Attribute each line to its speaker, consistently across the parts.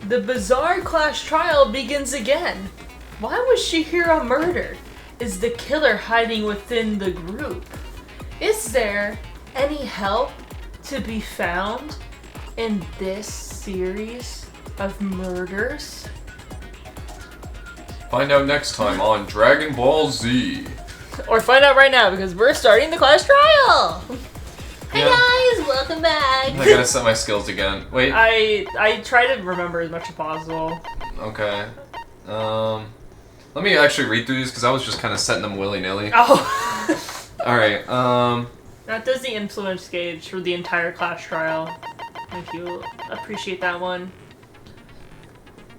Speaker 1: The bizarre class trial begins again. Why was Chihiro murdered? Is the killer hiding within the group? Is there any help to be found in this series of murders?
Speaker 2: Find out next time on Dragon Ball Z.
Speaker 1: Or find out right now because we're starting the class trial! Hey
Speaker 2: Yeah.
Speaker 1: guys, welcome back!
Speaker 2: I gotta set my skills again. Wait.
Speaker 1: I try to remember as much as possible.
Speaker 2: Okay. Let me actually read through these because I was just kind of setting them willy-nilly.
Speaker 1: Oh!
Speaker 2: Alright,
Speaker 1: That does the influence gauge for the entire class trial. If you appreciate that one.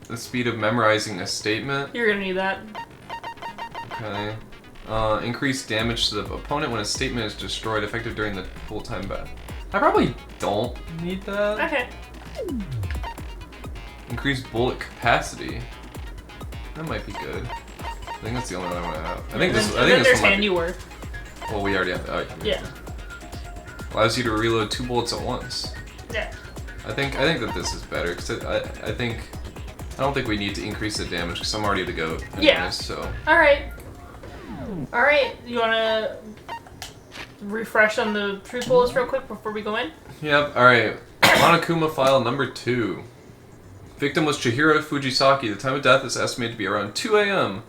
Speaker 2: the speed of memorizing a statement.
Speaker 1: You're gonna need that.
Speaker 2: Okay. Increase damage to the opponent when a statement is destroyed, effective during the full-time battle. I probably don't need that.
Speaker 1: Okay.
Speaker 2: Increase bullet capacity. That might be good. I think that's the only one I want to have. I think this. I think
Speaker 1: then
Speaker 2: this
Speaker 1: there's
Speaker 2: one might be.
Speaker 1: handiwork.
Speaker 2: Well, we already have. Oh,
Speaker 1: Yeah.
Speaker 2: Allows you to reload 2 bullets at once.
Speaker 1: Yeah.
Speaker 2: I think that this is better because I don't think we need to increase the damage because I'm already the goat. Anyways,
Speaker 1: Yeah.
Speaker 2: So.
Speaker 1: Alright. Alright, you wanna refresh on the truth bullets real quick before we go in?
Speaker 2: Yep. All right. Monokuma file number 2. Victim was Chihiro Fujisaki. The time of death is estimated to be around 2 a.m.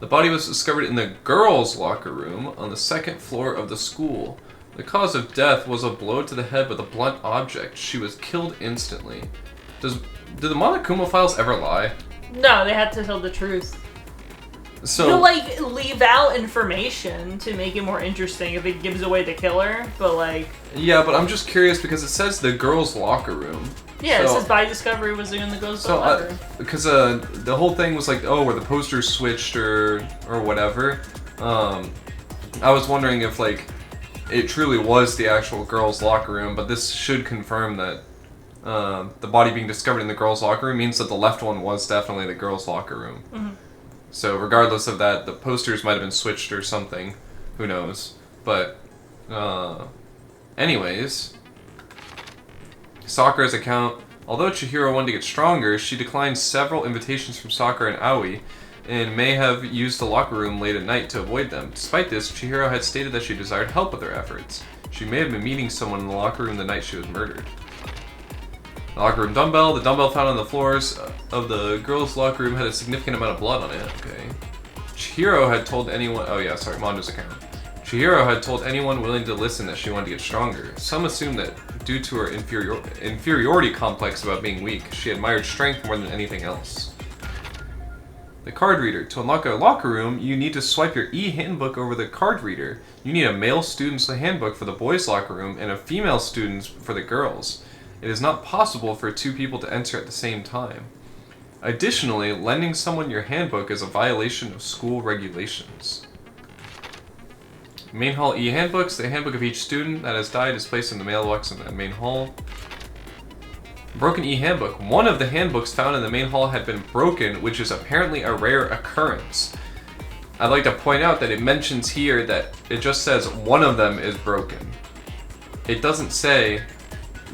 Speaker 2: The body was discovered in the girls' locker room on the 2nd floor of the school. The cause of death was a blow to the head with a blunt object. She was killed instantly. Do the Monokuma files ever lie?
Speaker 1: No, they had to tell the truth.
Speaker 2: So
Speaker 1: You'll, like, leave out information to make it more interesting if it gives away the killer, but, like...
Speaker 2: yeah, but I'm just curious because it says the girls' locker room.
Speaker 1: Yeah,
Speaker 2: So-
Speaker 1: it says body discovery was in the ghost locker room.
Speaker 2: Because the whole thing was like, oh, where the posters switched or whatever. I was wondering if like it truly was the actual girls' locker room, but this should confirm that the body being discovered in the girls' locker room means that the left one was definitely the girls' locker room.
Speaker 1: Mm-hmm.
Speaker 2: So regardless of that, the posters might have been switched or something. Who knows? But anyways. Sakura's account. Although Chihiro wanted to get stronger, she declined several invitations from Sakura and Aoi, and may have used the locker room late at night to avoid them. Despite this, Chihiro had stated that she desired help with her efforts. She may have been meeting someone in the locker room the night she was murdered. The locker room dumbbell. The dumbbell found on the floors of the girls' locker room had a significant amount of blood on it. Okay. Chihiro had told anyone... oh yeah, sorry, Mando's account. Chihiro had told anyone willing to listen that she wanted to get stronger. Some assumed that due to her inferiority complex about being weak, she admired strength more than anything else. The card reader. To unlock a locker room, you need to swipe your e-handbook over the card reader. You need a male student's handbook for the boys' locker room and a female student's for the girls. It is not possible for 2 people to enter at the same time. Additionally, lending someone your handbook is a violation of school regulations. Main hall e-handbooks. The handbook of each student that has died is placed in the mailbox in the main hall. Broken e-handbook. One of the handbooks found in the main hall had been broken, which is apparently a rare occurrence. I'd like to point out that it mentions here that it just says one of them is broken. It doesn't say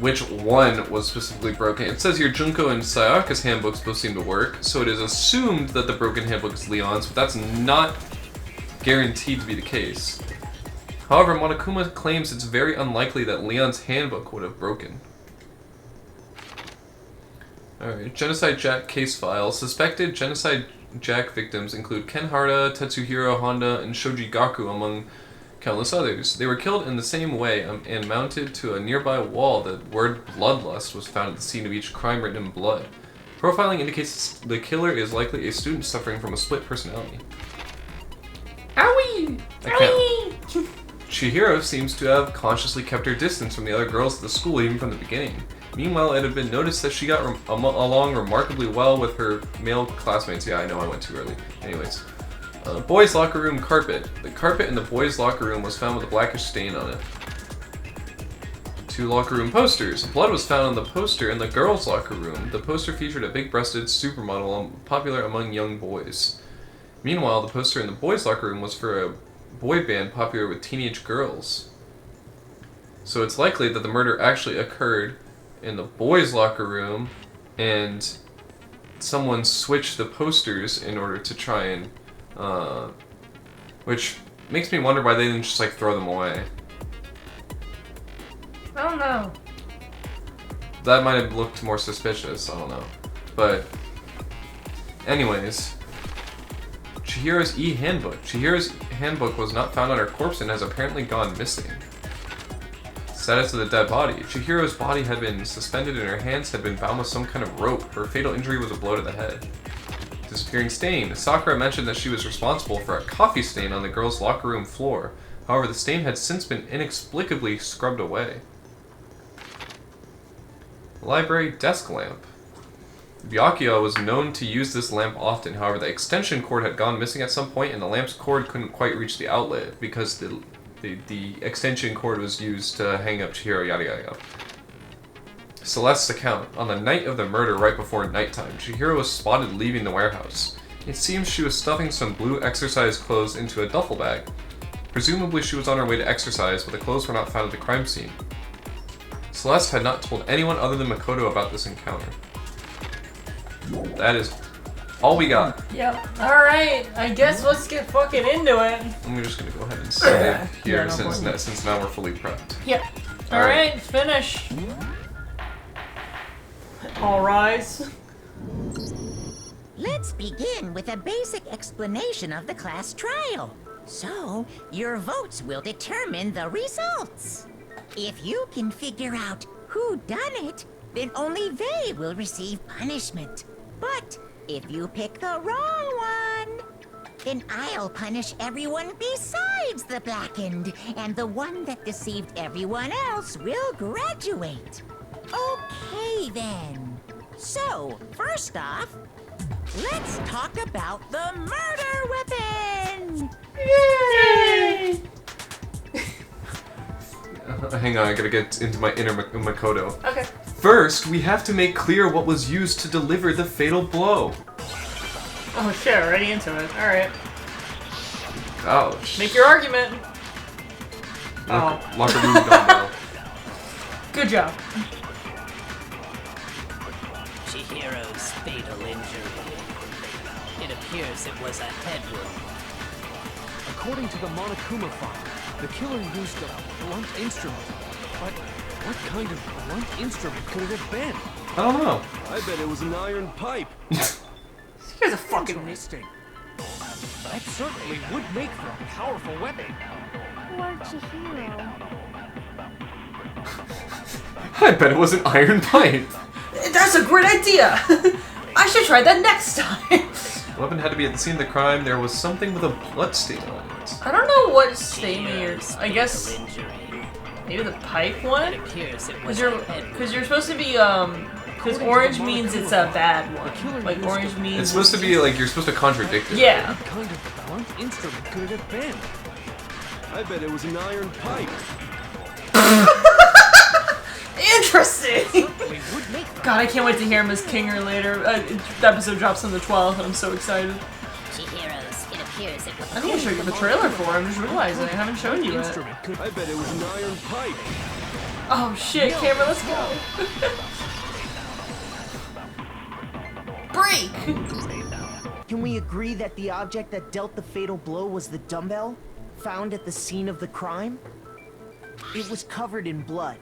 Speaker 2: which one was specifically broken. It says here Junko and Sayaka's handbooks both seem to work, so it is assumed that the broken handbook is Leon's, but that's not guaranteed to be the case. However, Monokuma claims it's very unlikely that Leon's handbook would have broken. Alright, Genocide Jack case file. Suspected Genocide Jack victims include Ken Harada, Tetsuhiro Honda, and Shoji Gaku, among countless others. They were killed in the same way and mounted to a nearby wall. The word bloodlust was found at the scene of each crime written in blood. Profiling indicates the killer is likely a student suffering from a split personality. Owie!
Speaker 1: Owie!
Speaker 2: Chihiro seems to have consciously kept her distance from the other girls at the school even from the beginning. Meanwhile, it had been noticed that she got along remarkably well with her male classmates. Yeah, I know I went too early. Anyways. Boys' locker room carpet. The carpet in the boys' locker room was found with a blackish stain on it. 2 locker room posters. Blood was found on the poster in the girls' locker room. The poster featured a big-breasted supermodel popular among young boys. Meanwhile, the poster in the boys' locker room was for a boy band popular with teenage girls. So it's likely that the murder actually occurred in the boys' locker room, and someone switch the posters in order to try and, which makes me wonder why they didn't just like throw them away.
Speaker 1: I don't know.
Speaker 2: That might have looked more suspicious, I don't know. But, anyways, Chihiro's e-handbook. Chihiro's handbook was not found on her corpse and has apparently gone missing. Status of the dead body. Chihiro's body had been suspended and her hands had been bound with some kind of rope. Her fatal injury was a blow to the head. Disappearing stain. Sakura mentioned that she was responsible for a coffee stain on the girls' locker room floor. However, the stain had since been inexplicably scrubbed away. Library desk lamp. Byakuya was known to use this lamp often. However, the extension cord had gone missing at some point and the lamp's cord couldn't quite reach the outlet because the extension cord was used to hang up Chihiro, yada yada yada. Celeste's account. On the night of the murder right before nighttime, Chihiro was spotted leaving the warehouse. It seems she was stuffing some blue exercise clothes into a duffel bag. Presumably she was on her way to exercise, but the clothes were not found at the crime scene. Celeste had not told anyone other than Makoto about this encounter. That is all we got.
Speaker 1: Yep. Alright, I guess let's get fucking into it.
Speaker 2: I'm just gonna go ahead and save here
Speaker 1: no
Speaker 2: since now we're fully prepped.
Speaker 1: Yep. Alright, finish. All rise.
Speaker 3: Let's begin with a basic explanation of the class trial. So, your votes will determine the results. If you can figure out who done it, then only they will receive punishment. But if you pick the wrong one, then I'll punish everyone besides the blackened, and the one that deceived everyone else will graduate. Okay then. So, first off, let's talk about the murder weapon!
Speaker 1: Yay!
Speaker 2: Hang on, I gotta get into my inner Makoto.
Speaker 1: Okay.
Speaker 2: First, we have to make clear what was used to deliver the fatal blow.
Speaker 1: Oh shit, already into it. Alright.
Speaker 2: Ouch.
Speaker 1: Make your argument.
Speaker 2: Locker room dumbbell.
Speaker 1: Good job.
Speaker 4: Chihiro's fatal injury. It appears it was a head wound.
Speaker 5: According to the Monokuma file, the killer used a blunt instrument. But what kind of blunt instrument could it have been?
Speaker 2: I don't know.
Speaker 5: I bet it was an iron pipe.
Speaker 1: This guy's a fucking
Speaker 5: Interesting. That certainly would make for a powerful weapon.
Speaker 6: Or Chihiro.
Speaker 2: I bet it was an iron pipe.
Speaker 1: That's a great idea! I should try that next time!
Speaker 2: The weapon had to be at the scene of the crime. There was something with a blood stain on it.
Speaker 1: I don't know what stain you're...
Speaker 4: Chihiro's
Speaker 1: I guess
Speaker 4: fatal injury.
Speaker 1: maybe the pipe
Speaker 4: It
Speaker 1: one?
Speaker 4: appears it
Speaker 1: Because
Speaker 4: was a head wound.
Speaker 1: you're supposed to be, because orange means it's a bad one. Like, orange means...
Speaker 2: It's supposed to be like you're supposed to contradict it.
Speaker 1: Yeah.
Speaker 5: What kind of blunt instrument could it have been? I bet it was an iron pipe.
Speaker 1: Interesting!
Speaker 5: Certainly would make for
Speaker 1: God, I can't wait to hear him as Kinger later. The episode drops on the 12th, and I'm so excited.
Speaker 3: Chihiro's, it appears it was
Speaker 1: I think I should give the trailer for him, just realizing I haven't shown you it.
Speaker 5: instrument could. I bet it was an iron pipe.
Speaker 1: Oh shit, camera, let's go. Break!
Speaker 7: Can we agree that the object that dealt the fatal blow was the dumbbell found at the scene of the crime? It was covered in blood,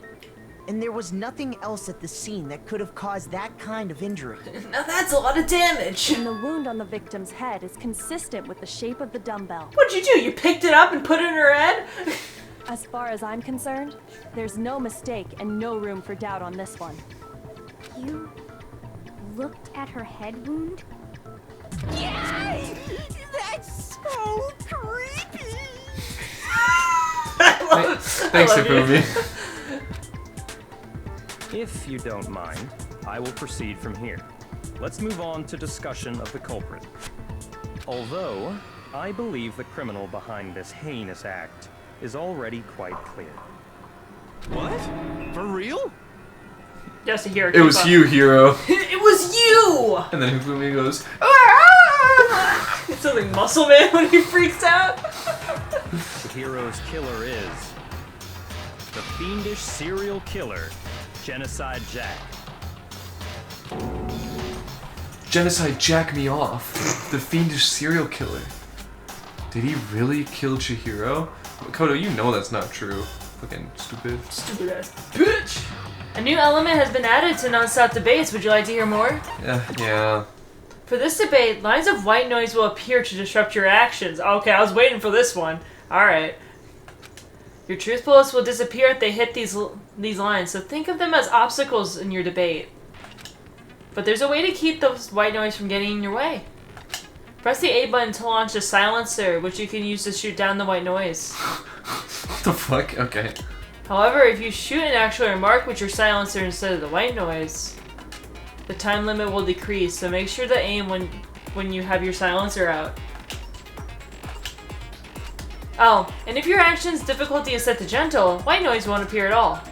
Speaker 7: and there was nothing else at the scene that could have caused that kind of injury.
Speaker 1: Now that's a lot of damage.
Speaker 6: And the wound on the victim's head is consistent with the shape of the dumbbell.
Speaker 1: What'd you do? You picked it up and put it in her head?
Speaker 6: As far as I'm concerned, there's no mistake and no room for doubt on this one.
Speaker 8: You looked at her head wound?
Speaker 3: Yay! That's so creepy!
Speaker 2: Thanks,
Speaker 1: I love you.
Speaker 2: Hifumi.
Speaker 9: If you don't mind, I will proceed from here. Let's move on to discussion of the culprit. Although, I believe the criminal behind this heinous act is already quite clear.
Speaker 5: What? For real?
Speaker 1: Just to hear
Speaker 2: It was you, Hero.
Speaker 1: It was you!
Speaker 2: And then Hifumi goes,
Speaker 1: It's something Muscle Man when he freaks out.
Speaker 9: Chihiro's killer is the fiendish serial killer, Genocide Jack.
Speaker 2: Genocide jack me off. The fiendish serial killer. Did he really kill Chihiro? Makoto, you know that's not true. Fucking stupid.
Speaker 1: Stupid ass bitch! A new element has been added to non-stop debates. Would you like to hear more?
Speaker 2: Yeah.
Speaker 1: For this debate, lines of white noise will appear to disrupt your actions. Okay, I was waiting for this one. Alright. Your truth bullets will disappear if they hit these lines, so think of them as obstacles in your debate. But there's a way to keep those white noise from getting in your way. Press the A button to launch a silencer, which you can use to shoot down the white noise.
Speaker 2: What the fuck? Okay.
Speaker 1: However, if you shoot an actual remark with your silencer instead of the white noise, the time limit will decrease, so make sure to aim when you have your silencer out. Oh, and if your action's difficulty is set to gentle, white noise won't appear at all.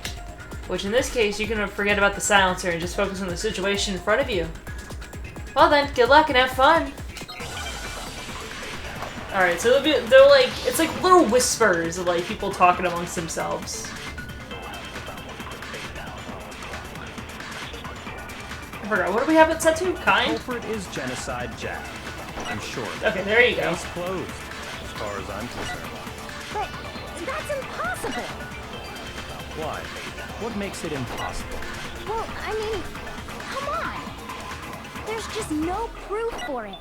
Speaker 1: Which in this case, you can forget about the silencer and just focus on the situation in front of you. Well then, good luck and have fun! Alright, so they're like, it's like little whispers of like people talking amongst themselves. I forgot, what do we have it set to? Kind?
Speaker 9: Culprit is Genocide Jack. I'm sure.
Speaker 1: Okay, there you go.
Speaker 9: Case closed, as far as I'm concerned.
Speaker 8: But that's impossible.
Speaker 9: Why? What makes it impossible?
Speaker 8: Well, I mean, come on. There's just no proof for it.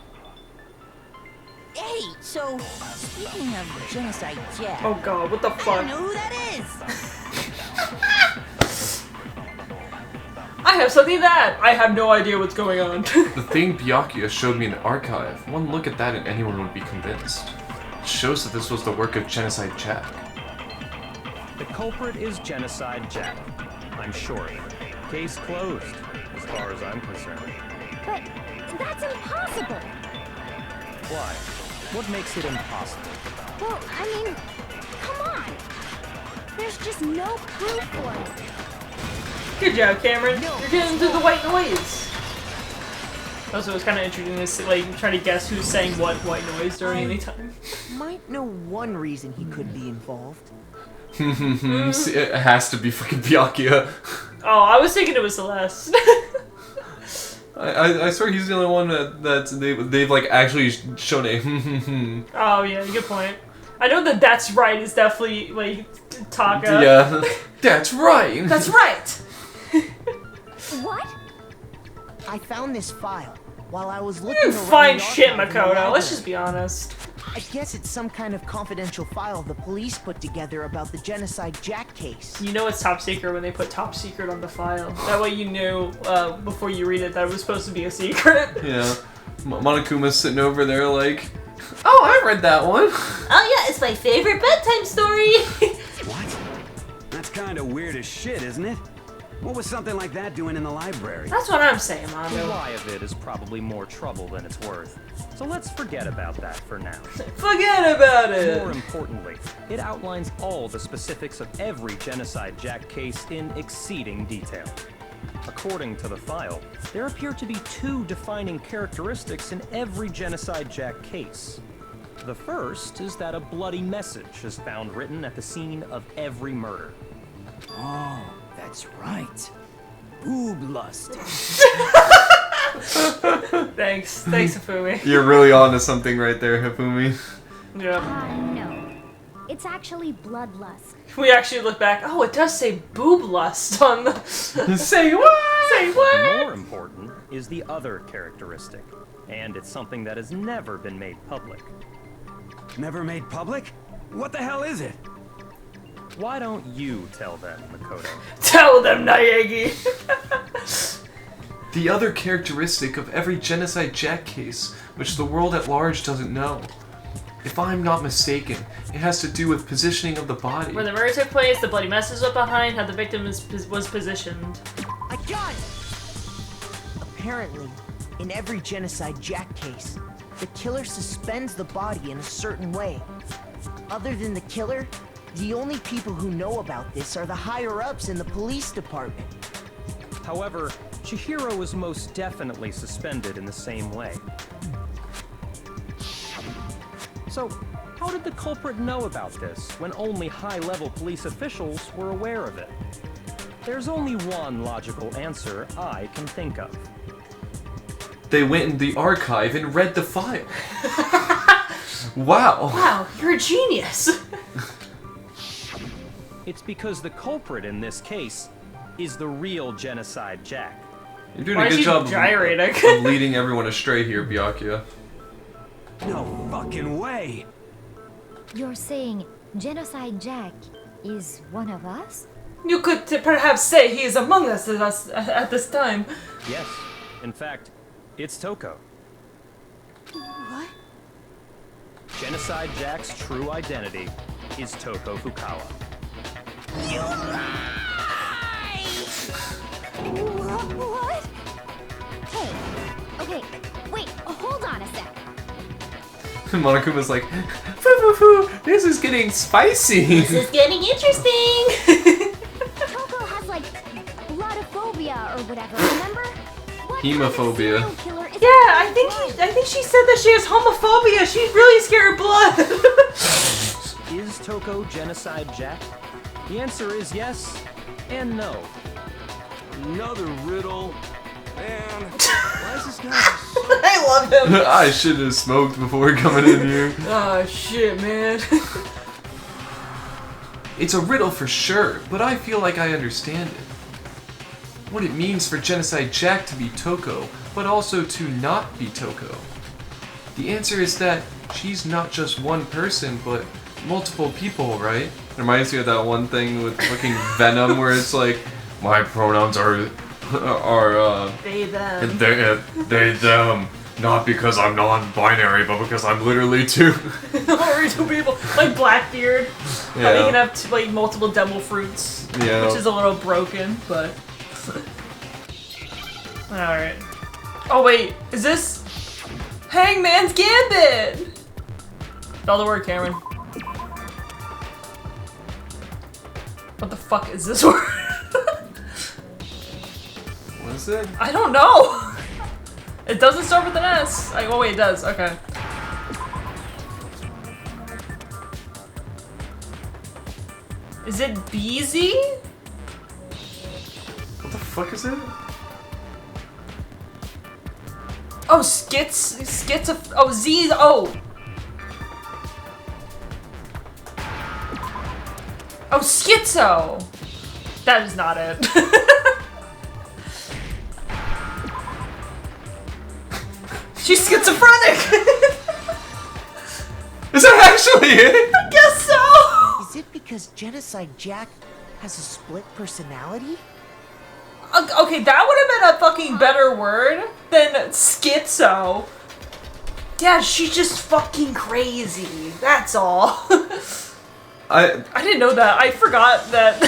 Speaker 3: Hey, so speaking of Genocide Jack,
Speaker 1: Oh god, what the
Speaker 3: I
Speaker 1: fuck?
Speaker 3: know who that is.
Speaker 1: I have something that I have no idea what's going on.
Speaker 2: The thing Byakuya showed me in the archive, one look at that and anyone would be convinced. It shows that this was the work of Genocide Jack.
Speaker 9: The culprit is Genocide Jack. I'm sure. Case closed, as far as I'm concerned.
Speaker 8: But that's impossible.
Speaker 9: Why? What makes it impossible?
Speaker 8: Well, I mean, come on. There's just no proof for it.
Speaker 1: Good job, Cameron. You're getting through the white noise. Also, it was kind of interesting to see, like, try to guess who's saying what white noise during any time.
Speaker 7: Might know one reason he could be involved.
Speaker 2: See, it has to be fucking Byakuya.
Speaker 1: Oh, I was thinking it was Celeste.
Speaker 2: I swear he's the only one they've like actually shown a
Speaker 1: Oh yeah, good point. I know that that's right is definitely like Taka.
Speaker 2: Yeah, that's right.
Speaker 1: That's right.
Speaker 8: What?
Speaker 7: I found this file while I was
Speaker 1: You
Speaker 7: looking
Speaker 1: didn't
Speaker 7: around
Speaker 1: find
Speaker 7: the
Speaker 1: shit,
Speaker 7: archive in the
Speaker 1: Makoto. Let's
Speaker 7: library.
Speaker 1: just be honest.
Speaker 7: I guess it's some kind of confidential file the police put together about the Genocide Jack case.
Speaker 1: You know it's top secret when they put top secret on the file. That way you knew before you read it that it was supposed to be a secret.
Speaker 2: Yeah, Monokuma's sitting over there like, oh, I read that one.
Speaker 1: Oh yeah, it's my favorite bedtime story.
Speaker 10: What? That's kind of weird as shit, isn't it? What was something like that doing in the library?
Speaker 1: That's what I'm saying,
Speaker 9: The
Speaker 1: Mondo.
Speaker 9: lie of it is probably more trouble than it's worth. So let's forget about that for now.
Speaker 1: Forget about it.
Speaker 9: More importantly, it outlines all the specifics of every Genocide Jack case in exceeding detail. According to the file, there appear to be two defining characteristics in every Genocide Jack case. The first is that a bloody message is found written at the scene of every murder.
Speaker 10: Oh, that's right. Boob lust.
Speaker 1: Thanks, Hifumi.
Speaker 2: You're really onto something right there, Hifumi.
Speaker 1: Yep.
Speaker 8: No. It's actually bloodlust.
Speaker 1: We actually look back. Oh, it does say boob lust on the.
Speaker 2: Say what?
Speaker 1: Say what?
Speaker 9: More important is the other characteristic, and it's something that has never been made public.
Speaker 10: Never made public? What the hell is it?
Speaker 9: Why don't you tell them, Makoto?
Speaker 1: Tell them, Naegi.
Speaker 2: The other characteristic of every Genocide Jack case, which the world at large doesn't know. If I'm not mistaken, it has to do with positioning of the body.
Speaker 1: Where the murder took place, the bloody mess was left behind, how the victim was positioned.
Speaker 7: I got it! Apparently, in every Genocide Jack case, the killer suspends the body in a certain way. Other than the killer, the only people who know about this are the higher-ups in the police department.
Speaker 9: However, Chihiro was most definitely suspended in the same way. So, how did the culprit know about this when only high-level police officials were aware of it? There's only one logical answer I can think of.
Speaker 2: they went in the archive and read the file. Wow.
Speaker 1: Wow, you're a genius.
Speaker 9: It's because the culprit in this case is the real Genocide Jack.
Speaker 2: You're doing
Speaker 1: Why
Speaker 2: a
Speaker 1: is
Speaker 2: good
Speaker 1: he
Speaker 2: job
Speaker 1: gyrating?
Speaker 2: of leading everyone astray here, Byakuya.
Speaker 10: No fucking way!
Speaker 8: You're saying Genocide Jack is one of us?
Speaker 1: You could perhaps say he is among us at this time.
Speaker 9: Yes, in fact, it's Toko.
Speaker 8: What?
Speaker 9: Genocide Jack's true identity is Toko Fukawa.
Speaker 3: You lie!
Speaker 8: What? Hey, okay, wait, hold on a sec.
Speaker 2: Monokuma's like, foo, this is getting spicy.
Speaker 1: This is getting interesting.
Speaker 8: Toko has like bloodophobia or whatever, remember? What
Speaker 2: Hemophobia.
Speaker 8: kind of serial killer is
Speaker 1: Yeah, I think she said that she has homophobia. She's really scared of blood.
Speaker 9: Is Toko Genocide Jack? The answer is yes and no.
Speaker 10: Another riddle. Man, why is this guy
Speaker 1: I love him.
Speaker 2: I should have smoked before coming in here.
Speaker 1: Oh shit, man.
Speaker 2: It's a riddle for sure, but I feel like I understand it. What it means for Genocide Jack to be Toko, but also to not be Toko. The answer is that she's not just one person, but multiple people, right? It reminds me of that one thing with fucking Venom where it's like, my pronouns are
Speaker 1: They, them.
Speaker 2: they, them. Not because I'm non-binary, but because I'm literally two.
Speaker 1: Or two people. Like Blackbeard. How they
Speaker 2: Yeah.
Speaker 1: can have like multiple devil fruits.
Speaker 2: Yeah.
Speaker 1: Which is a little broken, but... Alright. Oh wait, is this... Hangman's Gambit! Spell the word, Cameron. What the fuck is this word?
Speaker 2: What is it?
Speaker 1: I don't know! It doesn't start with an S. Oh wait, it does. Okay. Is it Beezy?
Speaker 2: What the fuck is it?
Speaker 1: Oh, schizo. Oh, Z. Oh. Oh, schizo. That is not it. She's schizophrenic.
Speaker 2: Is that actually it?
Speaker 1: I guess so.
Speaker 7: Is it because Genocide Jack has a split personality?
Speaker 1: Okay, that would have been a fucking better word than schizo. Yeah, she's just fucking crazy. That's all. I didn't know that. I forgot that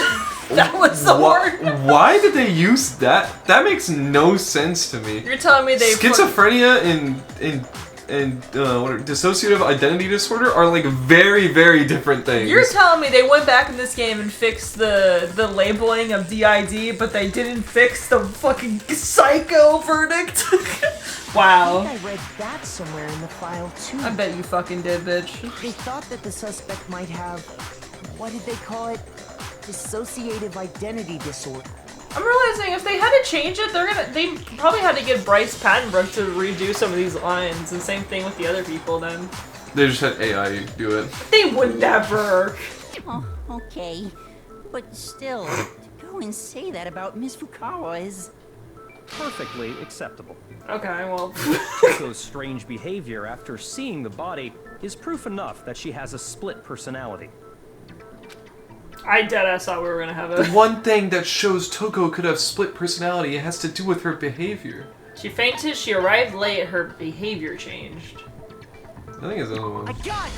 Speaker 1: that was the word.
Speaker 2: Why did they use that? That makes no sense to me.
Speaker 1: You're telling me they
Speaker 2: schizophrenia and dissociative identity disorder are like very, very different things.
Speaker 1: You're telling me they went back in this game and fixed the labeling of DID, but they didn't fix the fucking psycho verdict? Wow.
Speaker 7: I think I read that somewhere in the file too.
Speaker 1: I bet you fucking did, bitch.
Speaker 7: They thought that the suspect might have, what did they call it? Dissociative identity disorder.
Speaker 1: I'm realizing if they had to change it, they probably had to get Bryce Pattenbrook to redo some of these lines, and same thing with the other people then.
Speaker 2: They just had AI do it.
Speaker 1: They would never.
Speaker 3: Oh, okay. But still, to go and say that about Miss Fukawa is...
Speaker 9: Perfectly acceptable.
Speaker 1: Okay, well...
Speaker 9: Toko's strange behavior after seeing the body is proof enough that she has a split personality.
Speaker 1: I deadass thought we were gonna have
Speaker 2: The
Speaker 1: it.
Speaker 2: one thing that shows Toko could have split personality has to do with her behavior.
Speaker 1: She fainted, she arrived late, her behavior changed.
Speaker 2: I think it's the other one.
Speaker 7: I got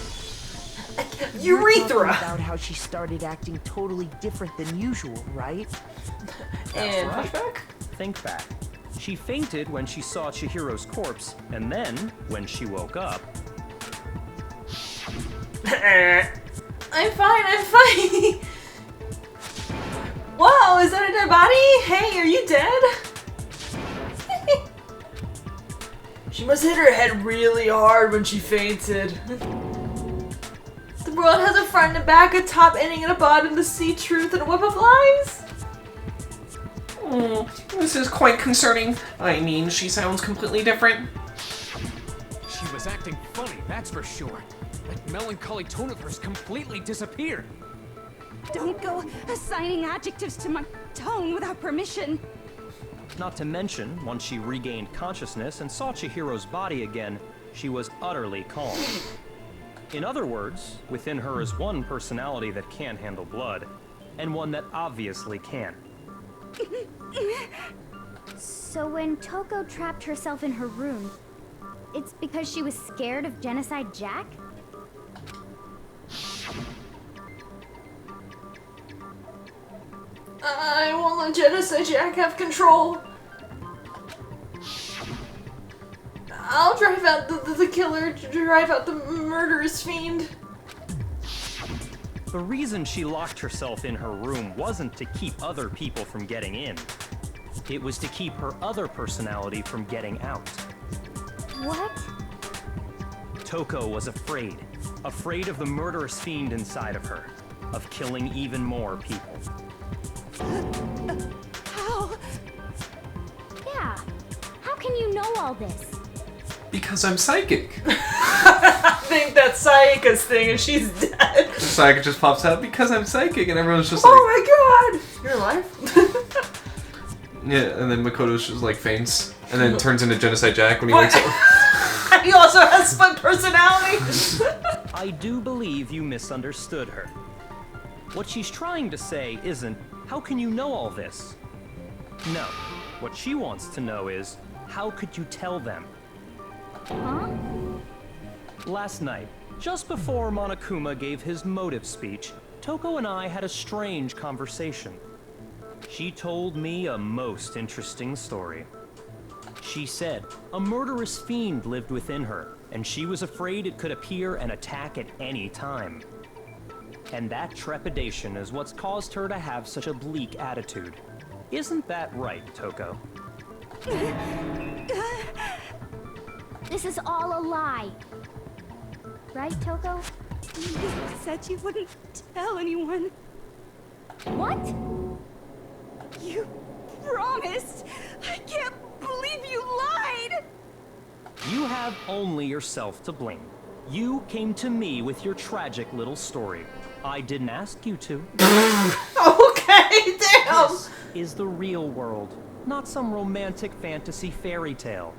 Speaker 7: it!
Speaker 1: Urethra!
Speaker 7: About how she started acting totally different than usual, right?
Speaker 1: And
Speaker 9: right.
Speaker 1: flashback?
Speaker 9: Think back. She fainted when she saw Chihiro's corpse, and then, when she woke up...
Speaker 1: I'm fine. Whoa, is that a dead body? Hey, are you dead? She must hit her head really hard when she fainted. The world has a front and a back, a top ending and a bottom, the sea truth and a web of lies.
Speaker 2: Oh, this is quite concerning. I mean, she sounds completely different.
Speaker 5: She was acting funny, that's for sure. That melancholy tone of hers completely disappeared.
Speaker 8: Don't go assigning adjectives to my tone without permission.
Speaker 9: Not to mention, once she regained consciousness and saw Chihiro's body again, she was utterly calm. In other words, within her is one personality that can handle blood, and one that obviously can.
Speaker 8: So when Toko trapped herself in her room, it's because she was scared of Genocide Jack?
Speaker 1: I won't let Genocide Jack have control. I'll drive out the killer, drive out the murderous fiend.
Speaker 9: The reason she locked herself in her room wasn't to keep other people from getting in. It was to keep her other personality from getting out.
Speaker 8: What?
Speaker 9: Toko was afraid. Afraid of the murderous fiend inside of her. Of killing even more people.
Speaker 8: How? Yeah. How can you know all this?
Speaker 2: Because I'm psychic.
Speaker 1: I think that's Sayaka's thing and she's dead.
Speaker 2: Sayaka just pops out because I'm psychic, and everyone's just like,
Speaker 1: oh my god! You're alive?
Speaker 2: yeah, and then Makoto's just like faints, and then turns into Genocide Jack when he wakes up.
Speaker 1: He also has split personality.
Speaker 9: I do believe you misunderstood her. What she's trying to say isn't, how can you know all this? No. What she wants to know is, how could you tell them?
Speaker 8: Huh?
Speaker 9: Last night, just before Monokuma gave his motive speech, Toko and I had a strange conversation. She told me a most interesting story. She said a murderous fiend lived within her, and she was afraid it could appear and attack at any time. And that trepidation is what's caused her to have such a bleak attitude. Isn't that right, Toko?
Speaker 8: This is all a lie. Right, Toko?
Speaker 11: You said you wouldn't tell anyone.
Speaker 8: What?
Speaker 11: You promised! I can't believe you lied!
Speaker 9: You have only yourself to blame. You came to me with your tragic little story. I didn't ask you to.
Speaker 1: Okay, damn!
Speaker 9: This is the real world, not some romantic fantasy fairy tale.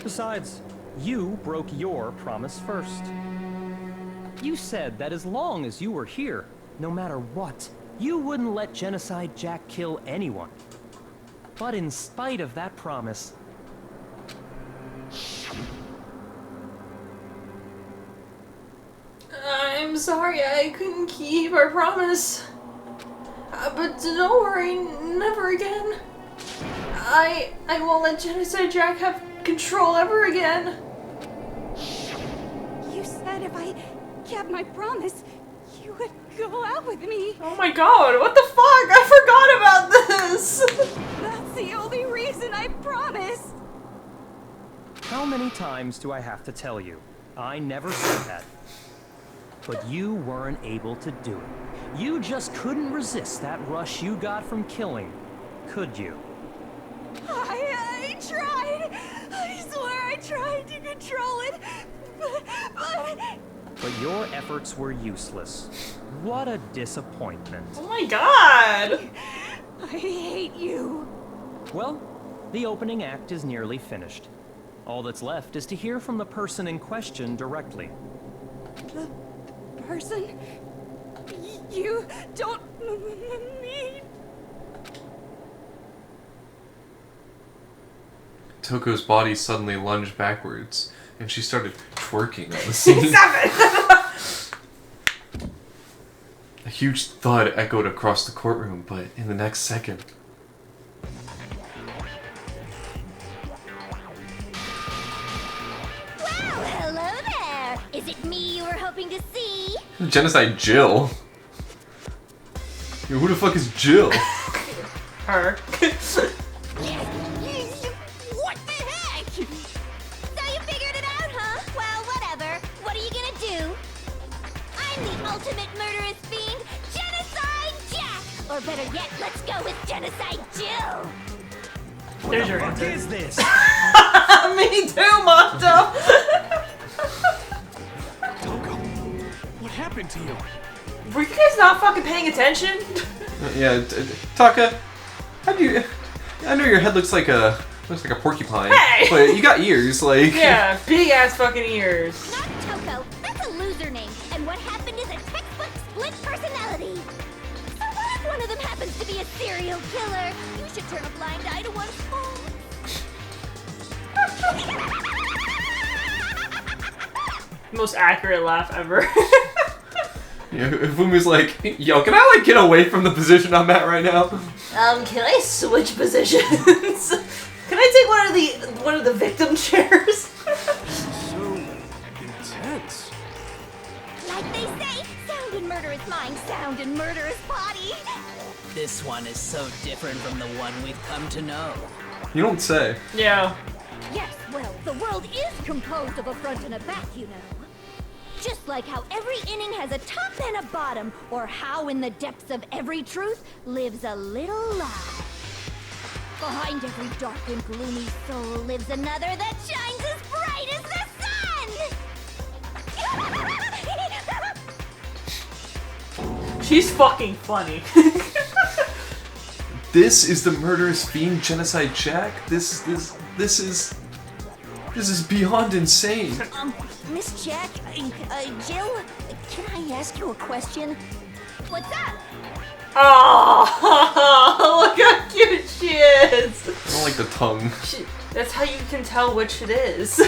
Speaker 9: Besides, you broke your promise first. You said that as long as you were here, no matter what, you wouldn't let Genocide Jack kill anyone. But in spite of that promise,
Speaker 1: I'm sorry I couldn't keep our promise. But don't worry, never again. I won't let Genocide Jack have control ever again.
Speaker 11: You said if I kept my promise, you would go out with me.
Speaker 1: Oh my god, what the fuck? I forgot about this!
Speaker 11: That's the only reason I promised.
Speaker 9: how many times do I have to tell you? I never said that. But you weren't able to do it. You just couldn't resist that rush you got from killing, could you?
Speaker 11: I tried. I swear I tried to control it,
Speaker 9: But your efforts were useless. What a disappointment.
Speaker 1: Oh my god!
Speaker 11: I hate you.
Speaker 9: Well, the opening act is nearly finished. All that's left is to hear from the person in question directly.
Speaker 11: The person you don't mean.
Speaker 2: Toko's body suddenly lunged backwards, and she started twerking on the scene.
Speaker 1: Stop it!
Speaker 2: A huge thud echoed across the courtroom, but in the next second...
Speaker 8: Well, hello there. Is it me you were hoping to see?
Speaker 2: Genocide Jill? Yo, who the fuck is Jill?
Speaker 1: Her.
Speaker 8: What the heck? So you figured it out, huh? Well, whatever. What are you gonna do? I'm the ultimate murderous fiend, Genocide
Speaker 1: There's your
Speaker 10: What
Speaker 1: answer.
Speaker 10: is this?
Speaker 1: Me too, Monto!
Speaker 5: Toko, what happened to you?
Speaker 1: Were you guys not fucking paying attention?
Speaker 2: Yeah, Taka, how do you... I know your head looks like a porcupine,
Speaker 1: Hey!
Speaker 2: but you got ears, like...
Speaker 1: Yeah, big ass fucking ears.
Speaker 8: Not Toko. That's a loser name. And what happened is a textbook split personality. So what if one of them happens to be a serial killer? You should turn a blind eye to one's fault.
Speaker 1: Most accurate laugh ever.
Speaker 2: Yeah, Fumi's like, yo, can I like get away from the position I'm at right now?
Speaker 1: Can I switch positions? Can I take one of the victim chairs?
Speaker 5: So intense.
Speaker 8: Like they say, sound and murder is mind, sound and murder is body.
Speaker 4: This one is so different from the one we've come to know.
Speaker 2: You don't say.
Speaker 1: Yeah.
Speaker 8: Yes, well, the world is composed of a front and a back, you know. Just like how every inning has a top and a bottom, or how in the depths of every truth lives a little lie. Behind every dark and gloomy soul lives another that shines as bright as the sun!
Speaker 1: She's fucking funny.
Speaker 2: This is the murderous fiend Genocide Jack? This is beyond insane.
Speaker 3: Miss Jack, Jill, can I ask you a question?
Speaker 8: What's up?
Speaker 1: Oh, look how cute she is.
Speaker 2: I don't like the tongue.
Speaker 1: That's how you can tell which it is.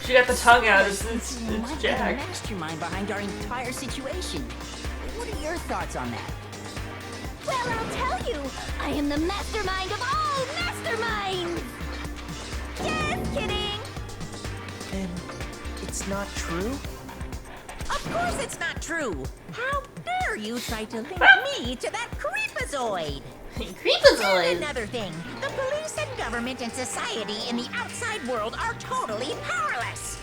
Speaker 1: She got the tongue out. It's Jack.
Speaker 3: The mastermind behind our entire situation. What are your thoughts on that?
Speaker 8: Well, I'll tell you. I am the mastermind of all masterminds. Just kidding.
Speaker 7: Then it's not true?
Speaker 3: Of course it's not true. How dare you try to link me to that creepazoid?
Speaker 1: Creepazoid?
Speaker 3: And another thing, the police and government and society in the outside world are totally powerless.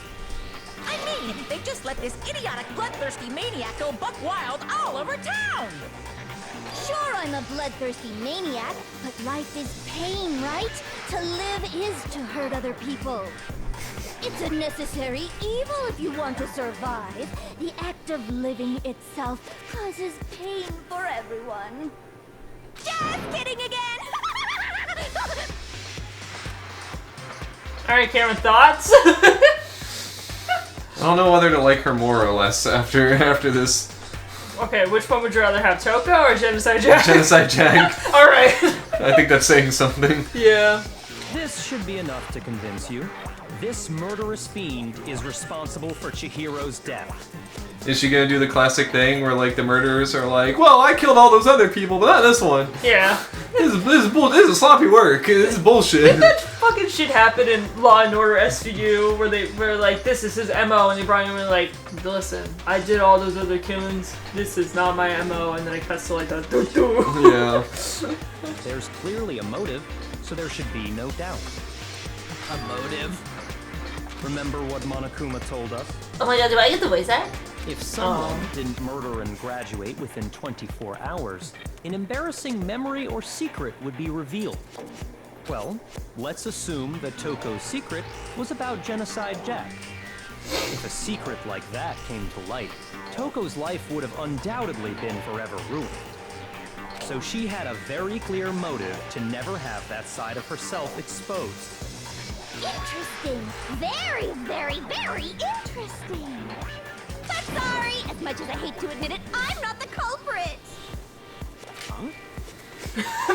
Speaker 3: I mean, they just let this idiotic, bloodthirsty maniac go buck wild all over town.
Speaker 8: Sure, I'm a bloodthirsty maniac, but life is pain, right? To live is to hurt other people. It's a necessary evil if you want to survive. The act of living itself causes pain for everyone. Just kidding again!
Speaker 1: Alright, Cameron, thoughts?
Speaker 2: I don't know whether to like her more or less after this.
Speaker 1: Okay, which one would you rather have, Toko or Genocide Jack?
Speaker 2: Genocide Jack.
Speaker 1: Alright.
Speaker 2: I think that's saying something.
Speaker 1: Yeah.
Speaker 9: This should be enough to convince you. This murderous fiend is responsible for Chihiro's death.
Speaker 2: Is she gonna do the classic thing where like the murderers are like, well, I killed all those other people, but not this one.
Speaker 1: Yeah.
Speaker 2: This is sloppy work. This is bullshit.
Speaker 1: Didn't that fucking shit happen in Law and Order SVU where they were like, this is his MO, and they brought him in like, listen, I did all those other killings, this is not my MO, and then it cuts to like the doo-doo.
Speaker 2: Yeah.
Speaker 9: There's clearly a motive, so there should be no doubt.
Speaker 4: A motive?
Speaker 9: Remember what Monokuma told us?
Speaker 1: Oh my god, do I get the voice act?
Speaker 9: If someone didn't murder and graduate within 24 hours, an embarrassing memory or secret would be revealed. Well, let's assume that Toko's secret was about Genocide Jack. If a secret like that came to light, Toko's life would have undoubtedly been forever ruined. So she had a very clear motive to never have that side of herself exposed.
Speaker 8: Interesting. Very, very, very interesting. But sorry, as much as I hate to admit it, I'm not the culprit.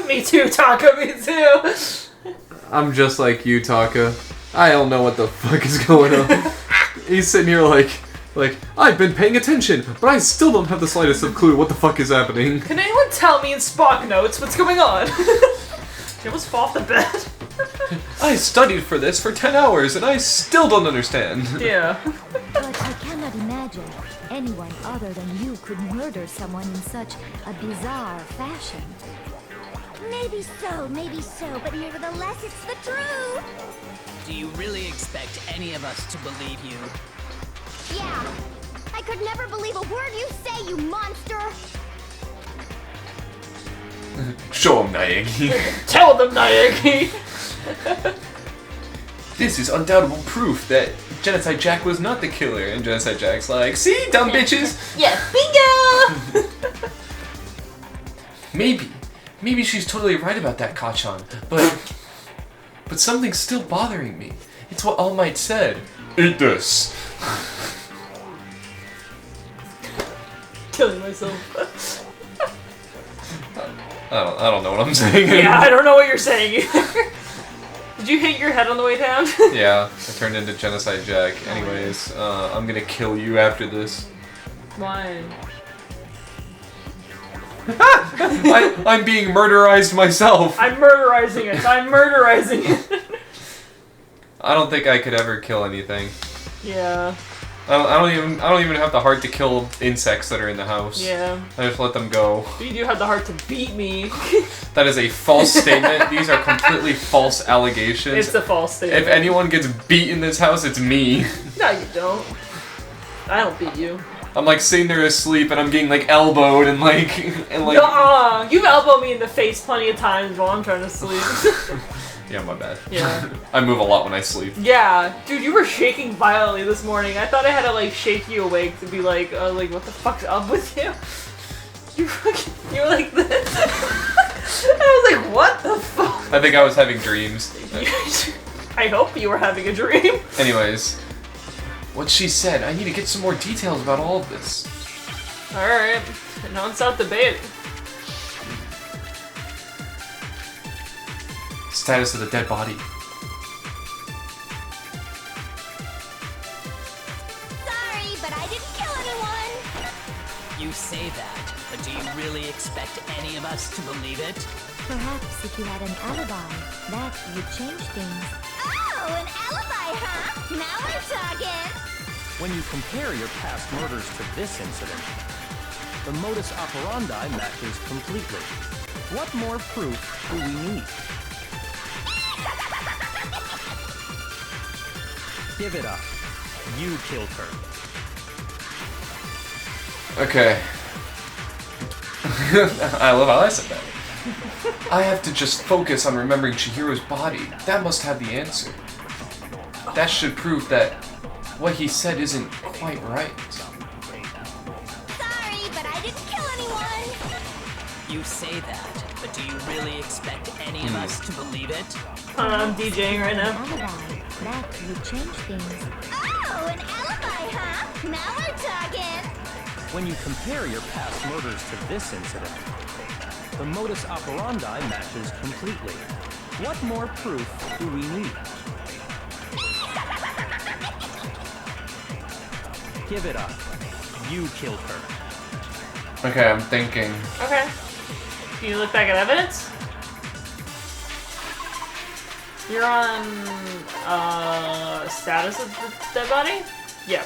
Speaker 1: Me too, Taka, me too.
Speaker 2: I'm just like you, Taka. I don't know what the fuck is going on. He's sitting here like, I've been paying attention, but I still don't have the slightest of clue what the fuck is happening.
Speaker 1: Can anyone tell me in Spock notes what's going on? She almost fall off the bed.
Speaker 2: I studied for this for 10 hours and I still don't understand.
Speaker 1: Yeah.
Speaker 12: But I cannot imagine anyone other than you could murder someone in such a bizarre fashion.
Speaker 8: Maybe so, but nevertheless, it's the truth.
Speaker 4: Do you really expect any of us to believe you?
Speaker 8: Yeah. I could never believe a word you say, you monster.
Speaker 2: Show him, Naegi.
Speaker 1: Tell them, Naegi!
Speaker 2: This is undoubtable proof that Genocide Jack was not the killer. And Genocide Jack's like, see, dumb bitches?
Speaker 1: Yeah, bingo!
Speaker 2: Maybe she's totally right about that, Kachan. But something's still bothering me. It's what All Might said. Eat this.
Speaker 1: Killing myself.
Speaker 2: I don't know what I'm saying.
Speaker 1: Yeah, I don't know what you're saying either. Did you hit your head on the way down?
Speaker 2: Yeah, I turned into Genocide Jack. Anyways, I'm gonna kill you after this.
Speaker 1: Why?
Speaker 2: I'm being murderized myself.
Speaker 1: I'm murderizing it. I'm murderizing it.
Speaker 2: I don't think I could ever kill anything.
Speaker 1: Yeah.
Speaker 2: I don't even have the heart to kill insects that are in the house.
Speaker 1: Yeah.
Speaker 2: I just let them go.
Speaker 1: But you do have the heart to beat me.
Speaker 2: That is a false statement. These are completely false allegations.
Speaker 1: It's a false statement.
Speaker 2: If anyone gets beat in this house, it's me.
Speaker 1: No, you don't. I don't beat you.
Speaker 2: I'm like sitting there asleep and I'm getting like elbowed and like
Speaker 1: Nuh-uh. You've elbowed me in the face plenty of times while I'm trying to sleep.
Speaker 2: Yeah, my bad.
Speaker 1: Yeah.
Speaker 2: I move a lot when I sleep.
Speaker 1: Yeah, dude, you were shaking violently this morning. I thought I had to like shake you awake to be like what the fuck's up with you? You were like this. I was like, what the fuck?
Speaker 2: I think I was having dreams.
Speaker 1: I hope you were having a dream.
Speaker 2: Anyways, what she said, I need to get some more details about all of this.
Speaker 1: Alright, non-stop debate.
Speaker 2: Status of the dead body.
Speaker 8: Sorry, but I didn't kill anyone.
Speaker 4: You say that, but do you really expect any of us to believe it?
Speaker 12: Perhaps if you had an alibi, that would change things.
Speaker 8: Oh, an alibi, huh? Now we're talking.
Speaker 9: When you compare your past murders to this incident, the modus operandi matches completely. What more proof do we need? Give it up. You killed her.
Speaker 2: Okay. I love how I said that. I have to just focus on remembering Chihiro's body. That must have the answer. That should prove that what he said isn't quite right.
Speaker 8: Sorry, but I didn't kill anyone.
Speaker 4: You say that, but do you really expect any of us to believe it?
Speaker 1: I'm DJing right now.
Speaker 12: Alibi, that would change things.
Speaker 8: Oh, an alibi, huh? Now we're talking.
Speaker 9: When you compare your past murders to this incident, the modus operandi matches completely. What more proof do we need? Give it up. You killed her.
Speaker 2: Okay, I'm thinking.
Speaker 1: Okay. Can you look back at evidence? You're on status of the dead body? Yeah.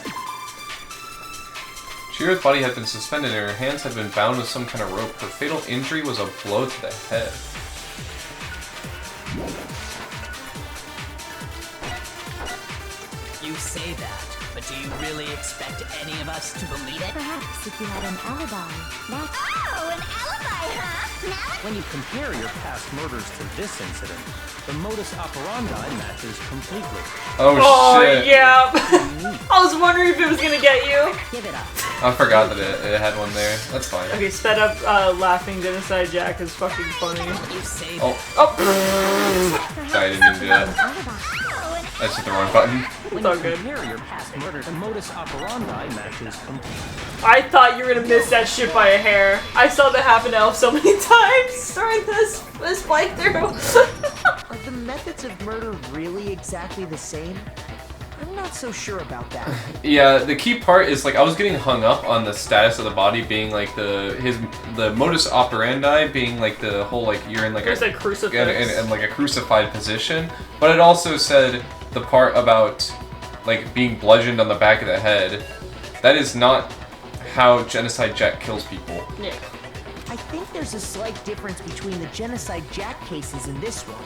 Speaker 2: Chihiro's body had been suspended and her hands had been bound with some kind of rope. Her fatal injury was a blow to the head.
Speaker 4: You say that, but do you really expect any of us to believe it?
Speaker 12: Perhaps if you had an alibi, that...
Speaker 8: Oh, an alibi, huh? Now
Speaker 9: When you compare your past murders to this incident, the modus operandi matches completely.
Speaker 2: Oh shit.
Speaker 1: Yeah. I was wondering if it was gonna get you.
Speaker 3: Give it up.
Speaker 2: I forgot that it had one there. That's fine.
Speaker 1: Okay, sped up laughing Genocide Jack is fucking funny.
Speaker 4: You say
Speaker 2: Oh.
Speaker 1: Oh!
Speaker 2: Sorry, I didn't mean to do that. I just hit the wrong button.
Speaker 1: It's all good.
Speaker 9: Compare your past murders, the modus operandi matches completely.
Speaker 1: I thought you were gonna miss that shit by a hair. I saw that happen to Elf so many times during this playthrough.
Speaker 7: Are the methods of murder really exactly the same? I'm not so sure about that.
Speaker 2: Yeah, the key part is like I was getting hung up on the status of the body being like the modus operandi being like the whole like you're in like
Speaker 1: There's a crucifix.
Speaker 2: and like a crucified position, but it also said the part about like being bludgeoned on the back of the head. That is not how Genocide Jack kills people.
Speaker 1: Yeah.
Speaker 7: I think there's a slight difference between the Genocide Jack cases and this one.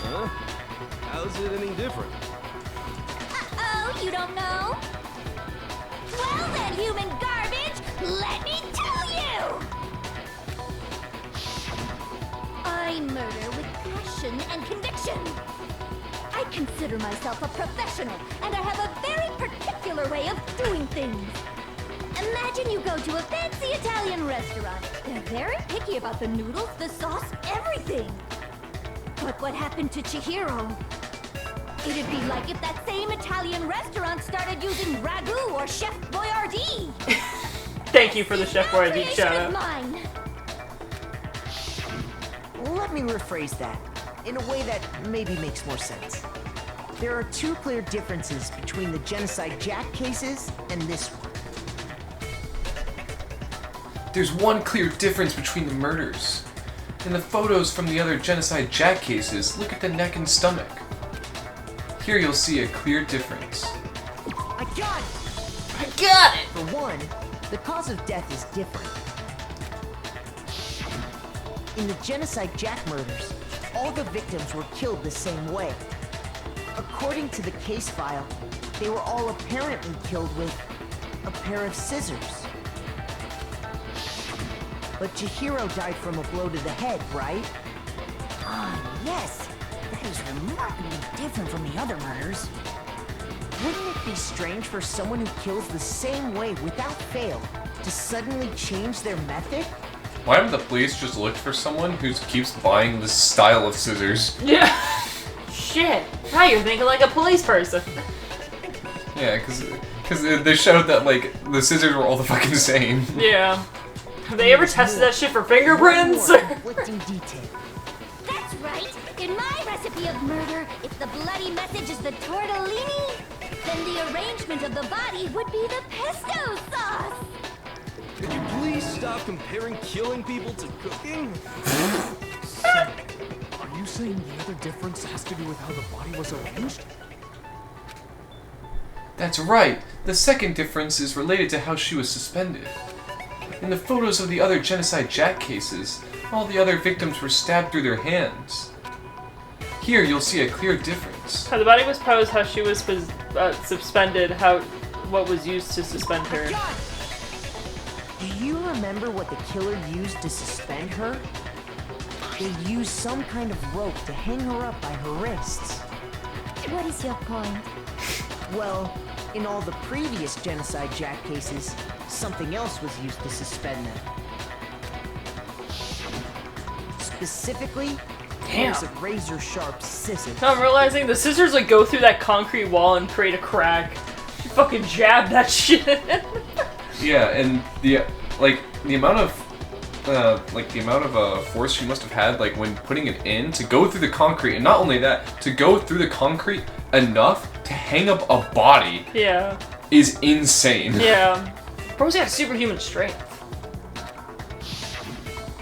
Speaker 5: Huh? How's it any different?
Speaker 8: Uh-oh, you don't know? Well then, human garbage, let me tell you! I murder with passion and conviction. I consider myself a professional, and I have a very particular way of doing things. Imagine you go to a fancy Italian restaurant. They're very picky about the noodles, the sauce, everything. But what happened to Chihiro? It'd be like if that same Italian restaurant started using ragu or Chef Boyardee.
Speaker 1: Thank you for the Chef Boyardee shout out.
Speaker 8: Mine.
Speaker 7: Let me rephrase that in a way that maybe makes more sense. There are two clear differences between the Genocide Jack cases and this one.
Speaker 2: There's one clear difference between the murders. In the photos from the other Genocide Jack cases, look at the neck and stomach. Here you'll see a clear difference.
Speaker 7: I got it!
Speaker 1: I got it!
Speaker 7: For one, the cause of death is different. In the Genocide Jack murders, all the victims were killed the same way. According to the case file, they were all apparently killed with a pair of scissors. But Chihiro died from a blow to the head, right?
Speaker 3: Ah, yes. That is remarkably different from the other murders.
Speaker 7: Wouldn't it be strange for someone who kills the same way without fail to suddenly change their method?
Speaker 2: Why haven't the police just looked for someone who keeps buying this style of scissors?
Speaker 1: Yeah. Shit. Now you're thinking like a police person.
Speaker 2: Yeah, because they showed that, like, the scissors were all the fucking same.
Speaker 1: Yeah. Have they ever tested that shit for fingerprints?
Speaker 7: Conflicting detail.
Speaker 8: That's right. In my recipe of murder, if the bloody message is the tortellini, then the arrangement of the body would be the pesto sauce.
Speaker 5: Could you please stop comparing killing people to cooking? So, are you saying the other difference has to do with how the body was arranged?
Speaker 2: That's right. The second difference is related to how she was suspended. In the photos of the other Genocide Jack cases, all the other victims were stabbed through their hands. Here you'll see a clear difference.
Speaker 1: How the body was posed, how she was suspended, what was used to suspend her.
Speaker 7: Do you remember what the killer used to suspend her? They used some kind of rope to hang her up by her wrists.
Speaker 12: What is your point?
Speaker 7: Well, in all the previous Genocide Jack cases, something else was used to suspend them. Specifically, pairs of razor-sharp scissors.
Speaker 1: Now I'm realizing the scissors like go through that concrete wall and create a crack. She fucking jabbed that shit in.
Speaker 2: Yeah, and the amount of force she must have had, like, when putting it in to go through the concrete, and not only that, to go through the concrete enough to hang up a body.
Speaker 1: Yeah.
Speaker 2: Is insane.
Speaker 1: Yeah. Bro's got superhuman strength.